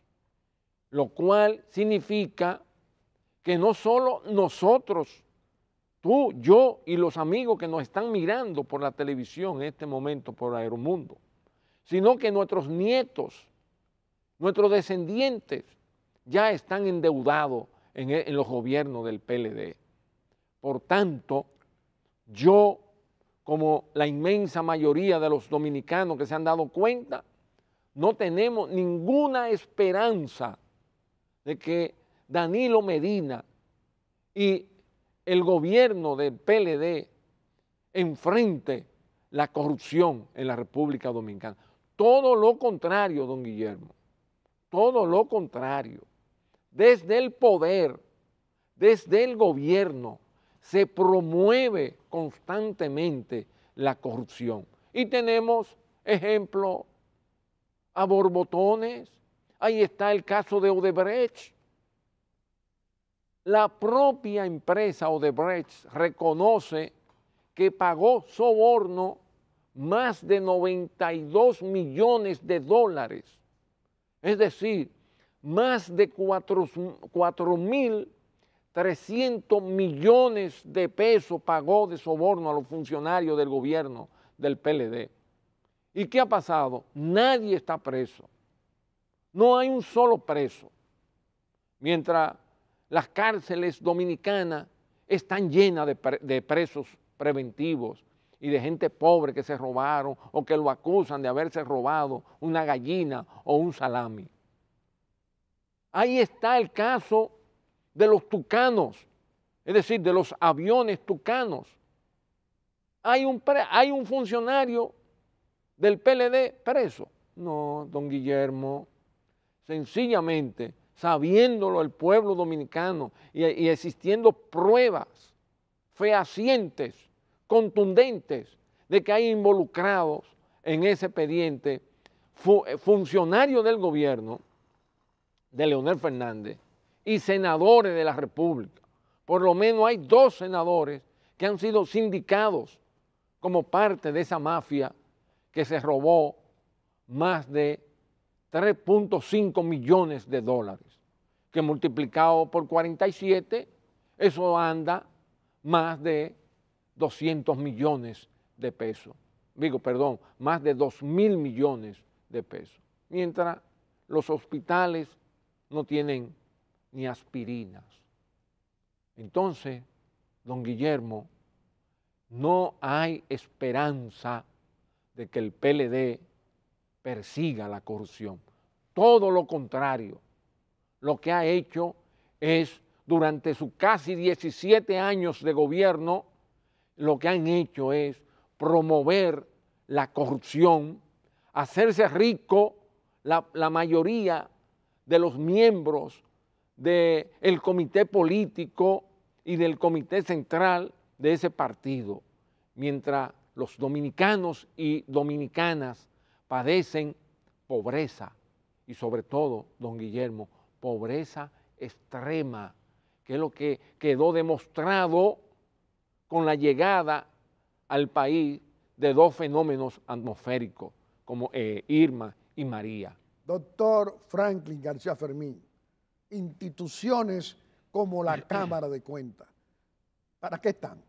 lo cual significa que no solo nosotros, tú, yo y los amigos que nos están mirando por la televisión en este momento, por Aeromundo, sino que nuestros nietos, nuestros descendientes ya están endeudados en los gobiernos del PLD. Por tanto, yo, como la inmensa mayoría de los dominicanos que se han dado cuenta, no tenemos ninguna esperanza de que Danilo Medina y el gobierno del PLD enfrente la corrupción en la República Dominicana. Todo lo contrario, don Guillermo, todo lo contrario. Desde el poder, desde el gobierno, se promueve constantemente la corrupción. Y tenemos ejemplos a borbotones. Ahí está el caso de Odebrecht. La propia empresa Odebrecht reconoce que pagó soborno más de 92 millones de dólares. Es decir, más de 4.300 millones de pesos pagó de soborno a los funcionarios del gobierno del PLD. ¿Y qué ha pasado? Nadie está preso. No hay un solo preso. Mientras las cárceles dominicanas están llenas de presos preventivos y de gente pobre que se robaron o que lo acusan de haberse robado una gallina o un salami. Ahí está el caso de los tucanos, es decir, de los aviones tucanos. ¿Hay un funcionario del PLD preso? No, don Guillermo. Sencillamente, sabiéndolo el pueblo dominicano y existiendo pruebas fehacientes, contundentes, de que hay involucrados en ese expediente funcionarios del gobierno de Leonel Fernández y senadores de la República. Por lo menos hay 2 senadores que han sido sindicados como parte de esa mafia que se robó más de 3.5 millones de dólares, que multiplicado por 47, eso anda más de 200 millones de pesos. Digo, perdón, más de 2.000 millones de pesos. Mientras los hospitales no tienen ni aspirinas. Entonces, don Guillermo, no hay esperanza de que el PLD persiga la corrupción. Todo lo contrario. Lo que ha hecho es, durante sus casi 17 años de gobierno, lo que han hecho es promover la corrupción, hacerse rico la mayoría de los miembros del comité político y del comité central de ese partido, mientras los dominicanos y dominicanas padecen pobreza y sobre todo, don Guillermo, pobreza extrema, que es lo que quedó demostrado con la llegada al país de 2 fenómenos atmosféricos como Irma y María. Doctor Franklin García Fermín, instituciones como la Cámara de Cuentas, ¿para qué están?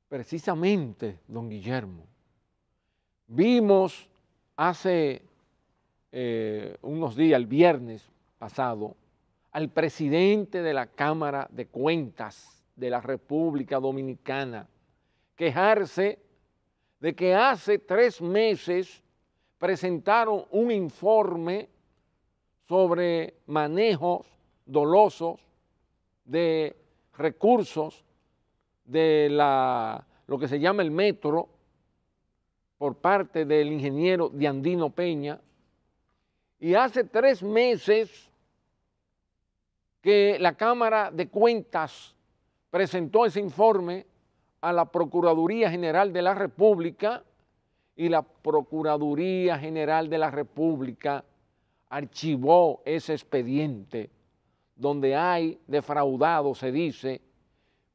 Precisamente, don Guillermo, vimos hace unos días, el viernes pasado, al presidente de la Cámara de Cuentas de la República Dominicana quejarse de que hace 3 meses presentaron un informe sobre manejos dolosos de recursos de lo que se llama el metro por parte del ingeniero Diandino Peña, y hace 3 meses que la Cámara de Cuentas presentó ese informe a la Procuraduría General de la República y la Procuraduría General de la República archivó ese expediente donde hay defraudados, se dice,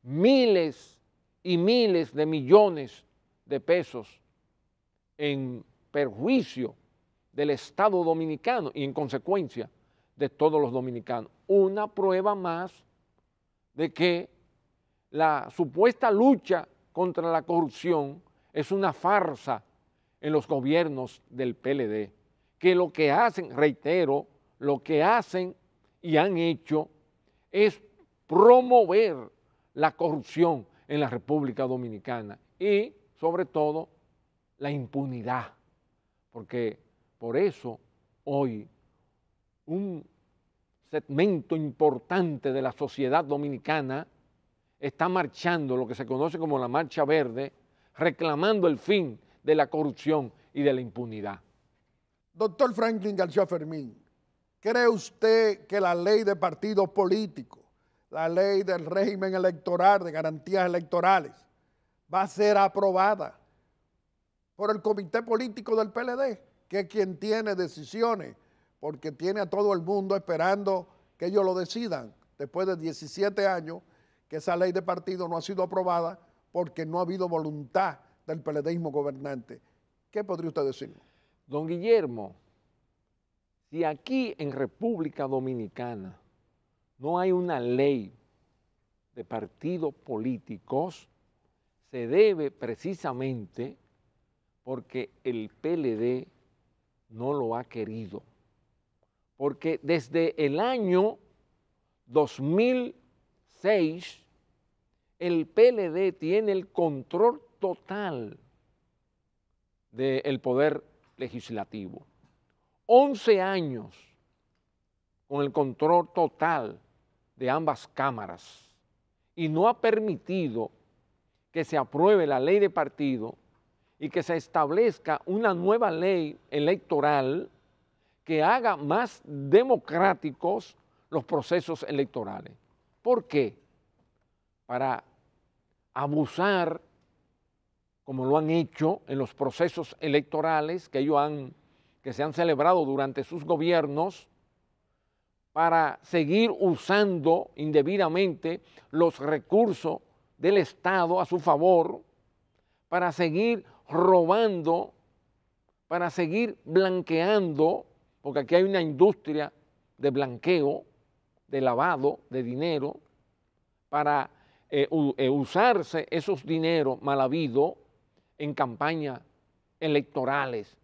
miles y miles de millones de pesos en perjuicio del Estado dominicano y en consecuencia de todos los dominicanos. Una prueba más de que la supuesta lucha contra la corrupción es una farsa en los gobiernos del PLD, que lo que hacen, reitero, lo que hacen y han hecho es promover la corrupción en la República Dominicana y, sobre todo, la impunidad. Porque por eso hoy un segmento importante de la sociedad dominicana está marchando, lo que se conoce como la Marcha Verde, reclamando el fin de la corrupción y de la impunidad. Doctor Franklin García Fermín, ¿cree usted que la ley de partidos políticos, la ley del régimen electoral, de garantías electorales, va a ser aprobada por el comité político del PLD, que es quien tiene decisiones, porque tiene a todo el mundo esperando que ellos lo decidan, después de 17 años que esa ley de partido no ha sido aprobada porque no ha habido voluntad del PLDismo gobernante? ¿Qué podría usted decirnos? Don Guillermo, si aquí en República Dominicana no hay una ley de partidos políticos, se debe precisamente porque el PLD no lo ha querido. Porque desde el año 2006 el PLD tiene el control total del poder legislativo. 11 años con el control total de ambas cámaras y no ha permitido que se apruebe la ley de partido y que se establezca una nueva ley electoral que haga más democráticos los procesos electorales. ¿Por qué? Para abusar, como lo han hecho en los procesos electorales que se han celebrado durante sus gobiernos, para seguir usando indebidamente los recursos del Estado a su favor, para seguir robando, para seguir blanqueando, porque aquí hay una industria de blanqueo, de lavado de dinero, para usarse esos dineros mal habidos en campañas electorales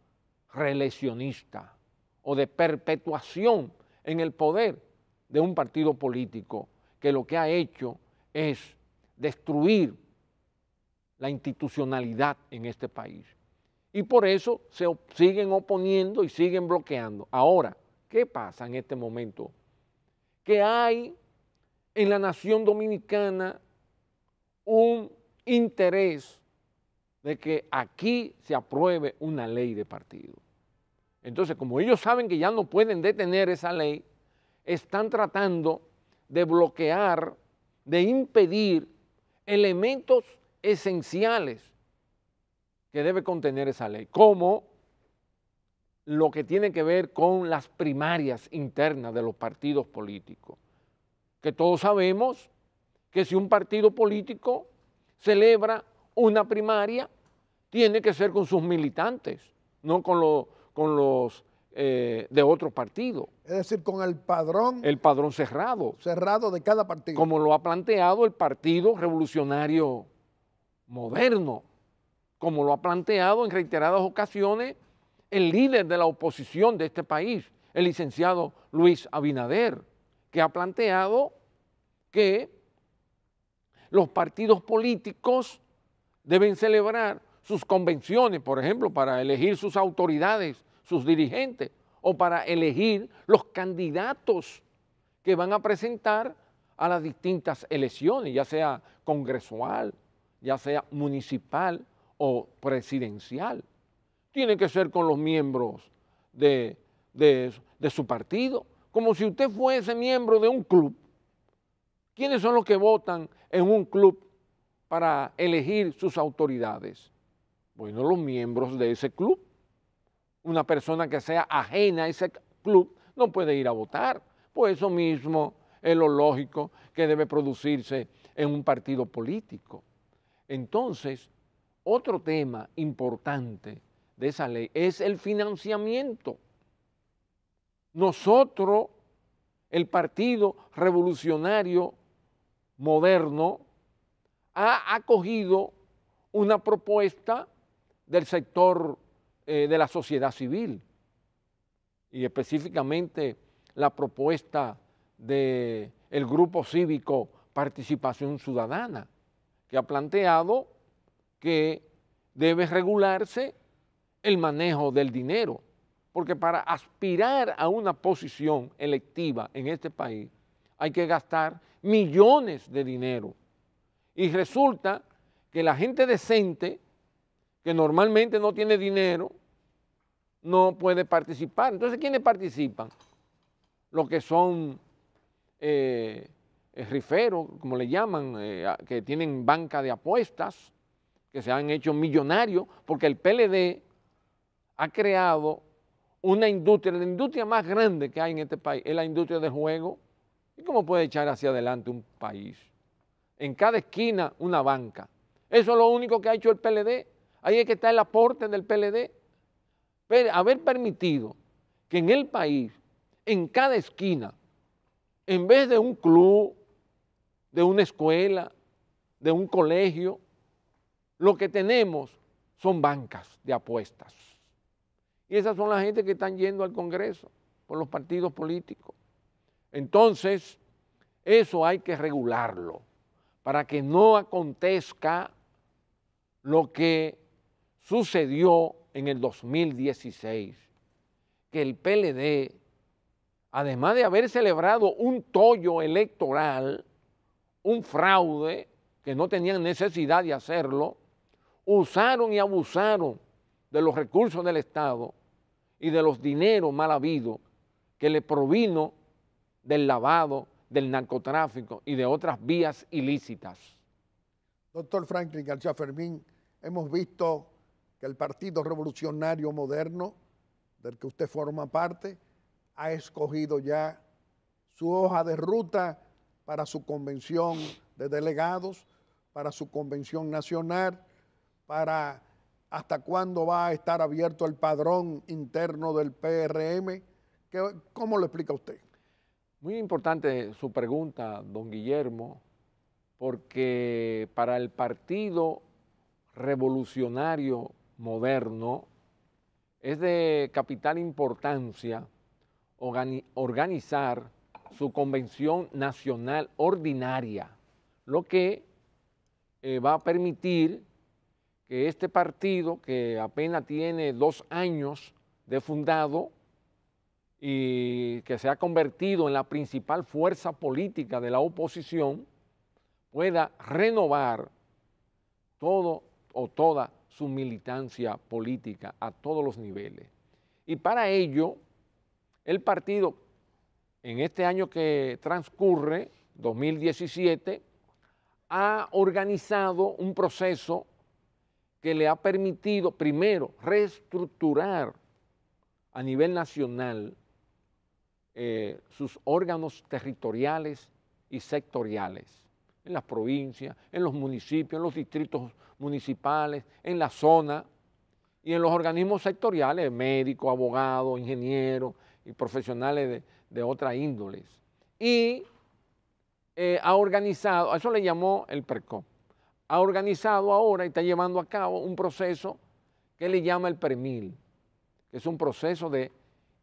reeleccionistas o de perpetuación en el poder de un partido político que lo que ha hecho es destruir la institucionalidad en este país. Y por eso se siguen oponiendo y siguen bloqueando. Ahora, ¿qué pasa en este momento? Que hay en la nación dominicana un interés de que aquí se apruebe una ley de partido. Entonces, como ellos saben que ya no pueden detener esa ley, están tratando de bloquear, de impedir elementos esenciales que debe contener esa ley, como lo que tiene que ver con las primarias internas de los partidos políticos, que todos sabemos que si un partido político celebra una primaria, tiene que ser con sus militantes, no con los de otro partido. Es decir, con el padrón. El padrón cerrado. Cerrado de cada partido. Como lo ha planteado el Partido Revolucionario Moderno, como lo ha planteado en reiteradas ocasiones el líder de la oposición de este país, el licenciado Luis Abinader, que ha planteado que los partidos políticos deben celebrar sus convenciones, por ejemplo, para elegir sus autoridades, sus dirigentes, o para elegir los candidatos que van a presentar a las distintas elecciones, ya sea congresual, ya sea municipal o presidencial. Tiene que ser con los miembros de su partido, como si usted fuese miembro de un club. ¿Quiénes son los que votan en un club para elegir sus autoridades? Bueno, los miembros de ese club. Una persona que sea ajena a ese club no puede ir a votar. Pues eso mismo es lo lógico que debe producirse en un partido político. Entonces, otro tema importante de esa ley es el financiamiento. Nosotros, el Partido Revolucionario Moderno, ha acogido una propuesta del sector de la sociedad civil y específicamente la propuesta del grupo cívico Participación Ciudadana, que ha planteado que debe regularse el manejo del dinero, porque para aspirar a una posición electiva en este país hay que gastar millones de dinero. Y resulta que la gente decente, que normalmente no tiene dinero, no puede participar. Entonces, ¿quiénes participan? Los que son riferos, como le llaman, que tienen banca de apuestas, que se han hecho millonarios, porque el PLD ha creado una industria, la industria más grande que hay en este país es la industria del juego. ¿Y cómo puede echar hacia adelante un país? En cada esquina una banca. Eso es lo único que ha hecho el PLD. Ahí es que está el aporte del PLD. Pero haber permitido que en el país, en cada esquina, en vez de un club, de una escuela, de un colegio, lo que tenemos son bancas de apuestas. Y esas son las gente que están yendo al Congreso por los partidos políticos. Entonces, eso hay que regularlo para que no acontezca lo que sucedió en el 2016, que el PLD, además de haber celebrado un tollo electoral, un fraude, que no tenían necesidad de hacerlo, usaron y abusaron de los recursos del Estado y de los dineros mal habidos que le provino del lavado, del narcotráfico y de otras vías ilícitas. Doctor Franklin García Fermín, hemos visto que el Partido Revolucionario Moderno, del que usted forma parte, ha escogido ya su hoja de ruta para su convención de delegados, para su convención nacional, para hasta cuándo va a estar abierto el padrón interno del PRM. ¿Cómo lo explica usted? Muy importante su pregunta, don Guillermo, porque para el Partido Revolucionario Moderno es de capital importancia organizar su convención nacional ordinaria, lo que va a permitir que este partido, que apenas tiene 2 años de fundado y que se ha convertido en la principal fuerza política de la oposición, pueda renovar todo o toda su militancia política a todos los niveles. Y para ello, el partido, en este año que transcurre, 2017, ha organizado un proceso que le ha permitido, primero, reestructurar a nivel nacional sus órganos territoriales y sectoriales, en las provincias, en los municipios, en los distritos municipales, en la zona y en los organismos sectoriales, médicos, abogados, ingenieros y profesionales de otras índoles. Y ha organizado, a eso le llamó el PRECOP, ha organizado ahora y está llevando a cabo un proceso que le llama el PREMIL, que es un proceso de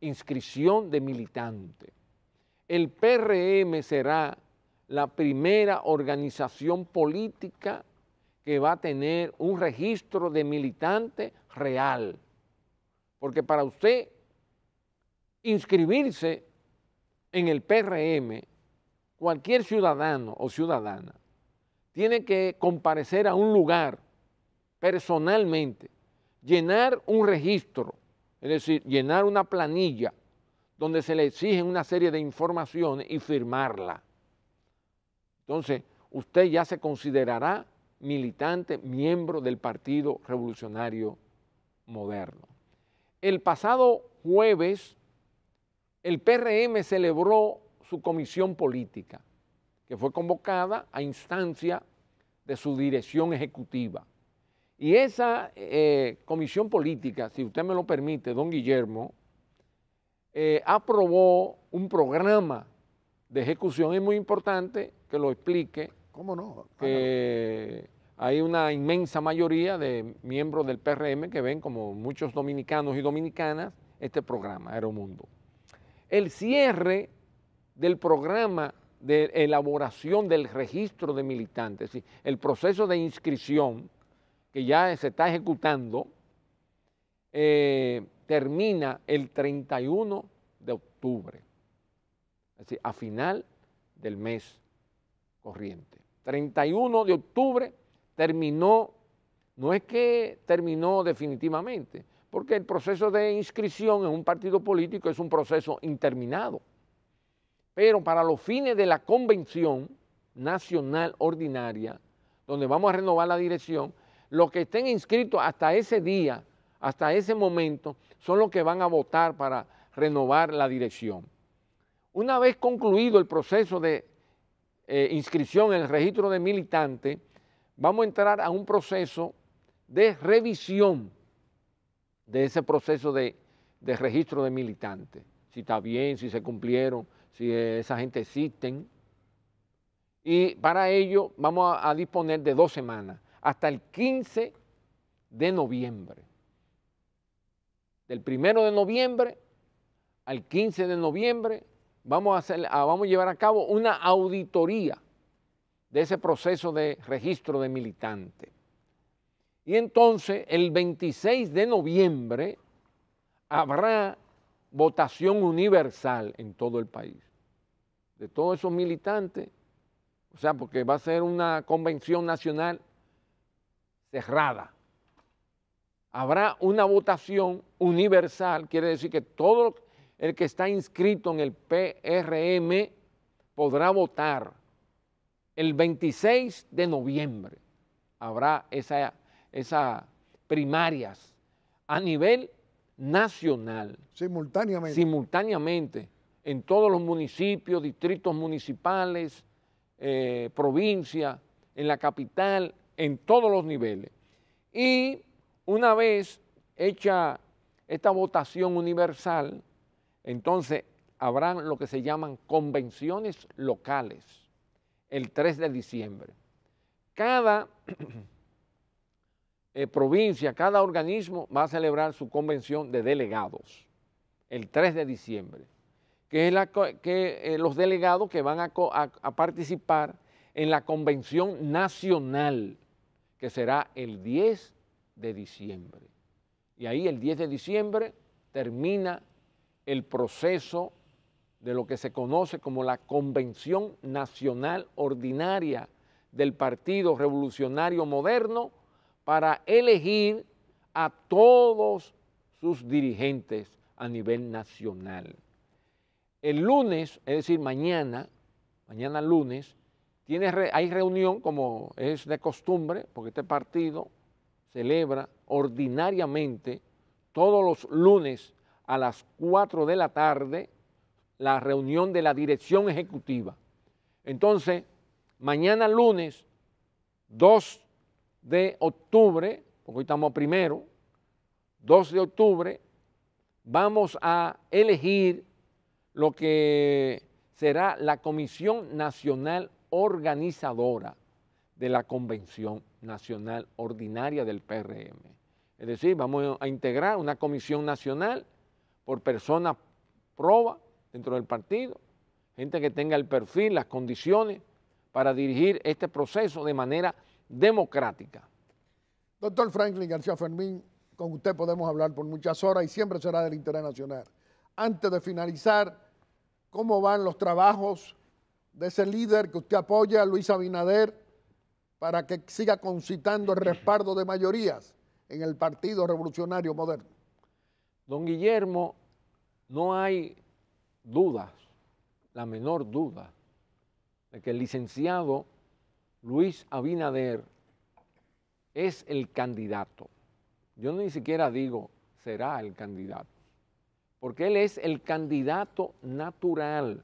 inscripción de militantes. El PRM será la primera organización política que va a tener un registro de militante real, porque para usted inscribirse en el PRM, cualquier ciudadano o ciudadana tiene que comparecer a un lugar personalmente, llenar un registro, es decir, llenar una planilla donde se le exigen una serie de informaciones y firmarla. Entonces, usted ya se considerará militante, miembro del Partido Revolucionario Moderno. El pasado jueves, el PRM celebró su comisión política, que fue convocada a instancia de su dirección ejecutiva. Y esa comisión política, si usted me lo permite, don Guillermo, aprobó un programa de ejecución. Es muy importante que lo explique. ¿Cómo no? Que hay una inmensa mayoría de miembros del PRM que ven, como muchos dominicanos y dominicanas, este programa, Aeromundo. El cierre del programa de elaboración del registro de militantes, es decir, el proceso de inscripción que ya se está ejecutando, termina el 31 de octubre, es decir, a final del mes corriente. 31 de octubre terminó, no es que terminó definitivamente, porque el proceso de inscripción en un partido político es un proceso interminado. Pero para los fines de la convención nacional ordinaria, donde vamos a renovar la dirección, los que estén inscritos hasta ese día, hasta ese momento, son los que van a votar para renovar la dirección. Una vez concluido el proceso de inscripción en el registro de militantes, vamos a entrar a un proceso de revisión de ese proceso de registro de militantes. Si está bien, si se cumplieron, si esa gente existen. Y para ello vamos a disponer de 2 semanas, hasta el 15 de noviembre. Del 1 de noviembre al 15 de noviembre vamos a llevar a cabo una auditoría de ese proceso de registro de militantes. Y entonces el 26 de noviembre habrá votación universal en todo el país, de todos esos militantes, o sea, porque va a ser una convención nacional cerrada. Habrá una votación universal, quiere decir que todo el que está inscrito en el PRM podrá votar. El 26 de noviembre habrá esas primarias a nivel nacional. Simultáneamente. Simultáneamente en todos los municipios, distritos municipales, provincias, en la capital, en todos los niveles. Y una vez hecha esta votación universal, entonces habrán lo que se llaman convenciones locales, el 3 de diciembre. Cada provincia, cada organismo va a celebrar su convención de delegados el 3 de diciembre, que es los delegados que van a participar en la convención nacional, que será el 10 de diciembre. Y ahí el 10 de diciembre termina el proceso de lo que se conoce como la Convención Nacional Ordinaria del Partido Revolucionario Moderno para elegir a todos sus dirigentes a nivel nacional. El lunes, es decir, mañana lunes, hay reunión como es de costumbre, porque este partido celebra ordinariamente todos los lunes a las 4 de la tarde la reunión de la dirección ejecutiva. Entonces, mañana lunes 2 de octubre, porque hoy estamos primero, 2 de octubre, vamos a elegir lo que será la Comisión Nacional Organizadora de la Convención Nacional Ordinaria del PRM. Es decir, vamos a integrar una comisión nacional por personas proba dentro del partido, gente que tenga el perfil, las condiciones para dirigir este proceso de manera democrática. Doctor Franklin García Fermín, con usted podemos hablar por muchas horas y siempre será del interés nacional. Antes de finalizar, ¿cómo van los trabajos de ese líder que usted apoya, Luis Abinader, para que siga concitando el respaldo de mayorías en el Partido Revolucionario Moderno? Don Guillermo, no hay dudas, la menor duda, de que el licenciado Luis Abinader es el candidato. Yo ni siquiera digo será el candidato, porque él es el candidato natural,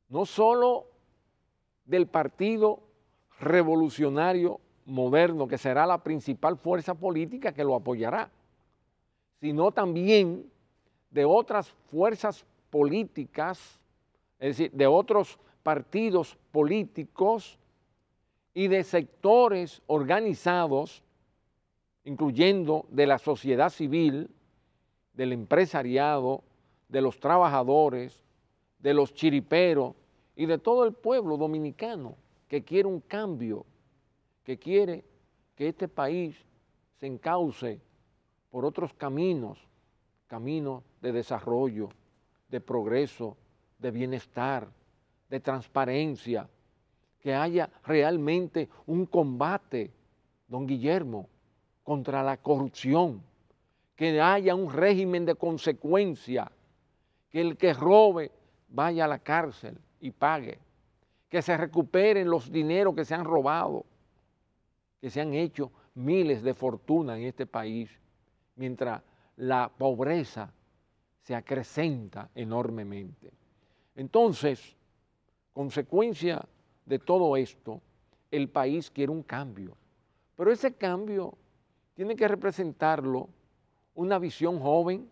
no solo del Partido Revolucionario Moderno, que será la principal fuerza política que lo apoyará, sino también de otras fuerzas políticas, es decir, de otros partidos políticos y de sectores organizados, incluyendo de la sociedad civil, del empresariado, de los trabajadores, de los chiriperos y de todo el pueblo dominicano que quiere un cambio, que quiere que este país se encauce por otros caminos, caminos de desarrollo, de progreso, de bienestar, de transparencia, que haya realmente un combate, don Guillermo, contra la corrupción, que haya un régimen de consecuencia, que el que robe vaya a la cárcel y pague, que se recuperen los dineros que se han robado, que se han hecho miles de fortunas en este país, mientras la pobreza se acrecenta enormemente. Entonces, consecuencia de todo esto, el país quiere un cambio, pero ese cambio tiene que representarlo una visión joven,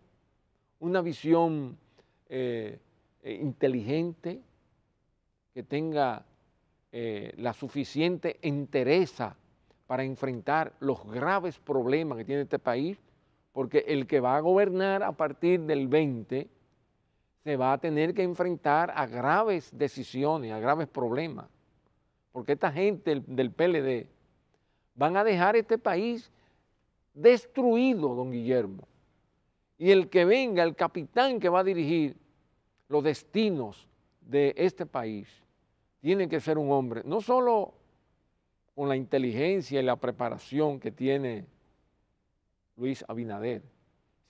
una visión inteligente, que tenga la suficiente entereza para enfrentar los graves problemas que tiene este país, porque el que va a gobernar a partir del 20 se va a tener que enfrentar a graves decisiones, a graves problemas, porque esta gente del PLD van a dejar este país destruido, don Guillermo, y el que venga, el capitán que va a dirigir los destinos de este país, tiene que ser un hombre, no solo con la inteligencia y la preparación que tiene Luis Abinader,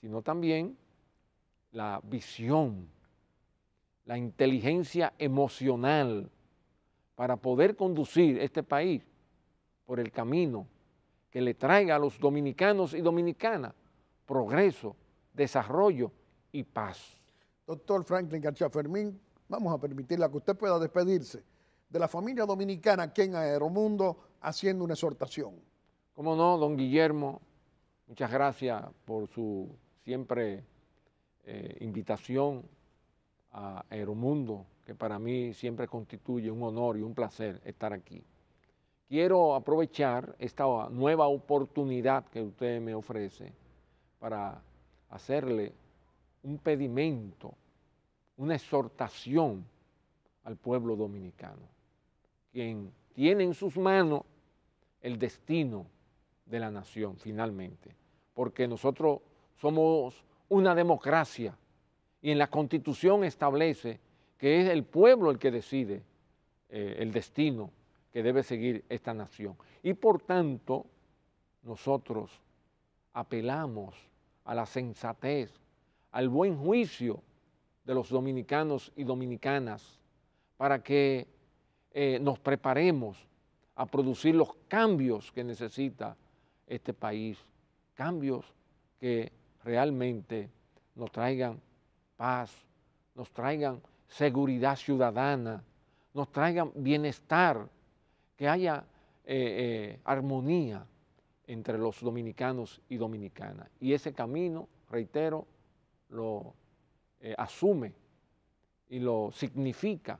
sino también la visión, la inteligencia emocional para poder conducir este país por el camino que le traiga a los dominicanos y dominicanas progreso, desarrollo y paz. Doctor Franklin García Fermín, vamos a permitirle que usted pueda despedirse de la familia dominicana aquí en Aeromundo haciendo una exhortación. Cómo no, don Guillermo, muchas gracias por su siempre invitación a Aeromundo, que para mí siempre constituye un honor y un placer estar aquí. Quiero aprovechar esta nueva oportunidad que usted me ofrece para hacerle un pedimento, una exhortación al pueblo dominicano, quien tiene en sus manos el destino de la nación finalmente, porque nosotros somos una democracia y en la Constitución establece que es el pueblo el que decide el destino que debe seguir esta nación. Y por tanto, nosotros apelamos a la sensatez, al buen juicio de los dominicanos y dominicanas para que nos preparemos a producir los cambios que necesita este país, cambios que realmente nos traigan paz, nos traigan seguridad ciudadana, nos traigan bienestar, que haya armonía entre los dominicanos y dominicanas. Y ese camino, reitero, lo asume y lo significa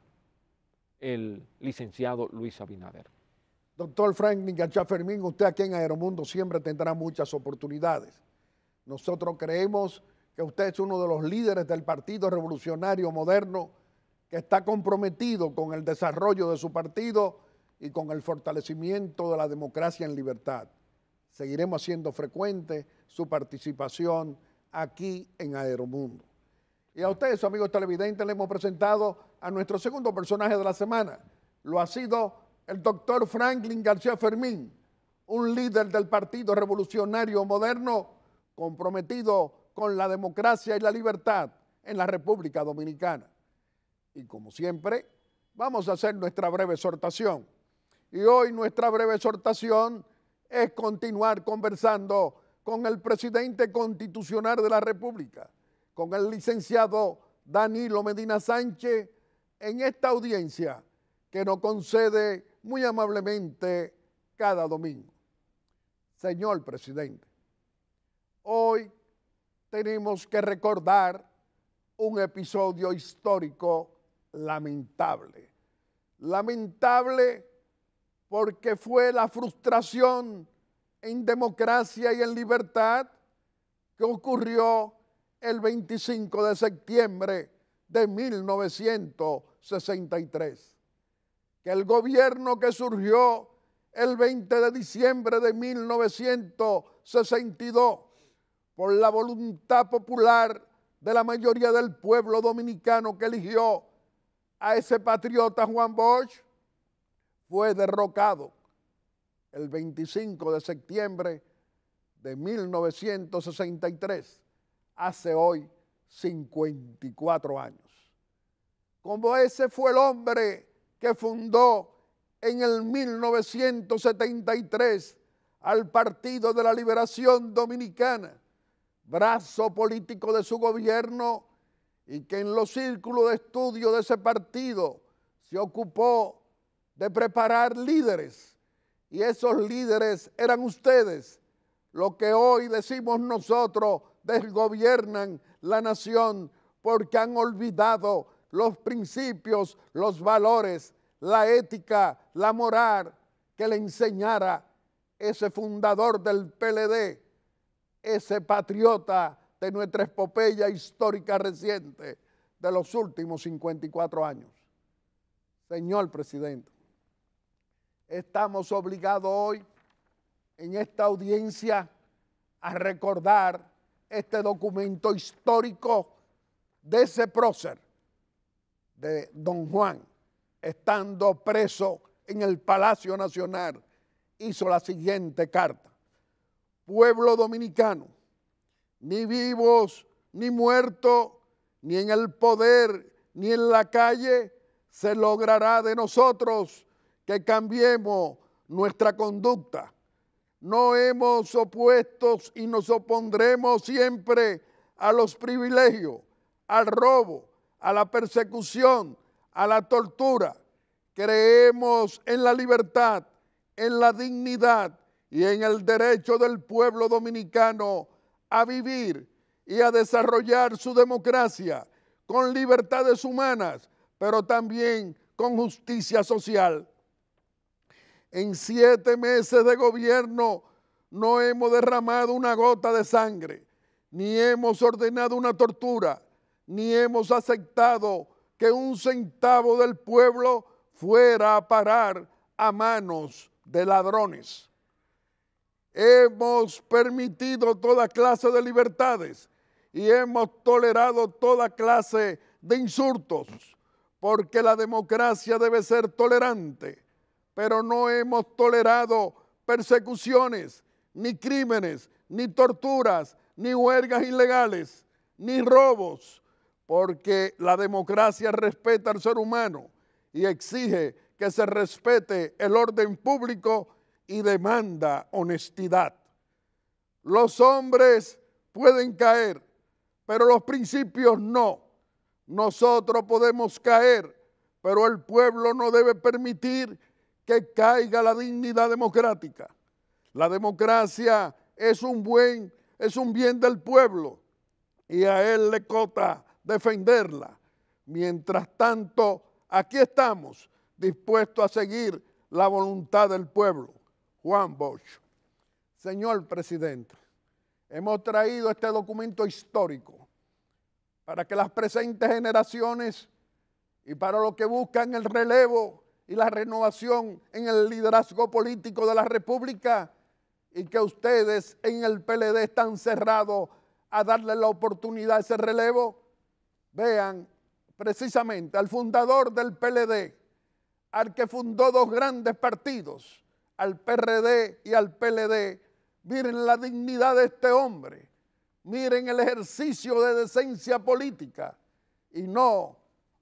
el licenciado Luis Abinader. Doctor Franklin García Fermín, usted aquí en Aeromundo siempre tendrá muchas oportunidades. Nosotros creemos que usted es uno de los líderes del Partido Revolucionario Moderno que está comprometido con el desarrollo de su partido y con el fortalecimiento de la democracia en libertad. Seguiremos haciendo frecuente su participación aquí en Aeromundo. Y a ustedes, amigos televidentes, le hemos presentado a nuestro segundo personaje de la semana. Lo ha sido el doctor Franklin García Fermín, un líder del Partido Revolucionario Moderno comprometido con la democracia y la libertad en la República Dominicana. Y como siempre, vamos a hacer nuestra breve exhortación. Y hoy nuestra breve exhortación es continuar conversando con el presidente constitucional de la República, con el licenciado Danilo Medina Sánchez, en esta audiencia que nos concede muy amablemente cada domingo. Señor presidente, hoy tenemos que recordar un episodio histórico lamentable. Lamentable porque fue la frustración en democracia y en libertad que ocurrió el 25 de septiembre de 1963. Que el gobierno que surgió el 20 de diciembre de 1962 por la voluntad popular de la mayoría del pueblo dominicano que eligió a ese patriota Juan Bosch, fue derrocado el 25 de septiembre de 1963, hace hoy 54 años. Como ese fue el hombre que fundó en el 1973 al Partido de la Liberación Dominicana, brazo político de su gobierno, y que en los círculos de estudio de ese partido se ocupó de preparar líderes, y esos líderes eran ustedes, lo que hoy decimos nosotros desgobiernan la nación porque han olvidado los principios, los valores, la ética, la moral que le enseñara ese fundador del PLD, ese patriota de nuestra epopeya histórica reciente de los últimos 54 años. Señor presidente, estamos obligados hoy en esta audiencia a recordar este documento histórico de ese prócer, de don Juan, estando preso en el Palacio Nacional, hizo la siguiente carta: pueblo dominicano, ni vivos ni muertos, ni en el poder ni en la calle, se logrará de nosotros que cambiemos nuestra conducta. No hemos opuesto y nos opondremos siempre a los privilegios, al robo, a la persecución, a la tortura. Creemos en la libertad, en la dignidad y en el derecho del pueblo dominicano a vivir y a desarrollar su democracia con libertades humanas, pero también con justicia social. En 7 meses de gobierno no hemos derramado una gota de sangre, ni hemos ordenado una tortura, ni hemos aceptado que un centavo del pueblo fuera a parar a manos de ladrones. Hemos permitido toda clase de libertades y hemos tolerado toda clase de insultos, porque la democracia debe ser tolerante, pero no hemos tolerado persecuciones, ni crímenes, ni torturas, ni huelgas ilegales, ni robos, porque la democracia respeta al ser humano y exige que se respete el orden público y demanda honestidad. Los hombres pueden caer, pero los principios no. Nosotros podemos caer, pero el pueblo no debe permitir que caiga la dignidad democrática. La democracia es un bien del pueblo y a él le toca defenderla. Mientras tanto, aquí estamos dispuestos a seguir la voluntad del pueblo. Juan Bosch. Señor presidente, hemos traído este documento histórico para que las presentes generaciones y para los que buscan el relevo y la renovación en el liderazgo político de la República, y que ustedes en el PLD están cerrados a darle la oportunidad a ese relevo, vean precisamente al fundador del PLD, al que fundó 2 grandes partidos, al PRD y al PLD. Miren la dignidad de este hombre, miren el ejercicio de decencia política, y no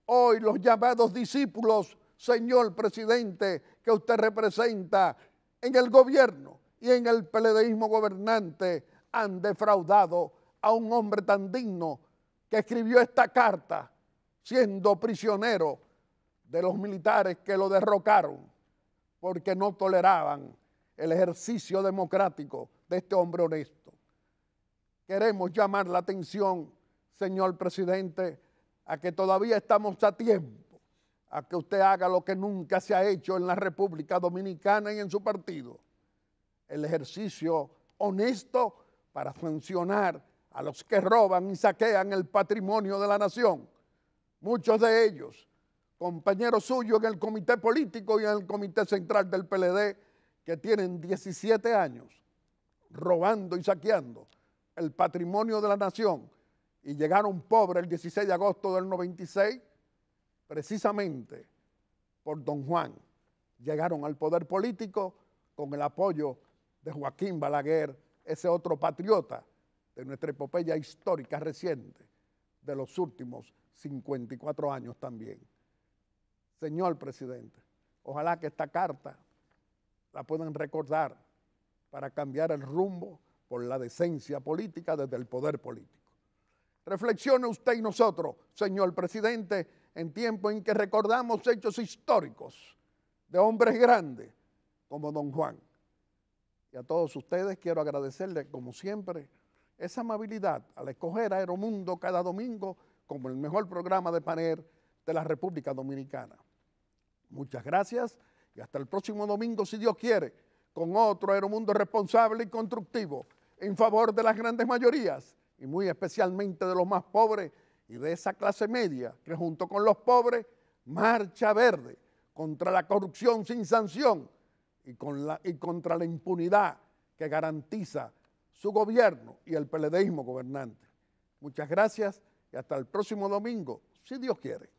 hoy los llamados discípulos, señor presidente, que usted representa en el gobierno y en el PLDismo gobernante, han defraudado a un hombre tan digno que escribió esta carta siendo prisionero de los militares que lo derrocaron porque no toleraban el ejercicio democrático de este hombre honesto. Queremos llamar la atención, señor presidente, a que todavía estamos a tiempo, a que usted haga lo que nunca se ha hecho en la República Dominicana y en su partido. El ejercicio honesto para sancionar a los que roban y saquean el patrimonio de la nación. Muchos de ellos, compañeros suyos en el comité político y en el comité central del PLD, que tienen 17 años robando y saqueando el patrimonio de la nación y llegaron pobres el 16 de agosto del 96, precisamente por don Juan. Llegaron al poder político con el apoyo de Joaquín Balaguer, ese otro patriota de nuestra epopeya histórica reciente de los últimos 54 años también. Señor presidente, ojalá que esta carta la puedan recordar para cambiar el rumbo por la decencia política desde el poder político. Reflexione usted y nosotros, señor presidente, en tiempo en que recordamos hechos históricos de hombres grandes como don Juan. Y a todos ustedes quiero agradecerles, como siempre, esa amabilidad al escoger Aeromundo cada domingo como el mejor programa de panel de la República Dominicana. Muchas gracias y hasta el próximo domingo, si Dios quiere, con otro Aeromundo responsable y constructivo en favor de las grandes mayorías y muy especialmente de los más pobres y de esa clase media que junto con los pobres marcha verde contra la corrupción sin sanción y contra la impunidad que garantiza su gobierno y el PLDismo gobernante. Muchas gracias y hasta el próximo domingo, si Dios quiere.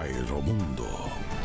Aeromundo.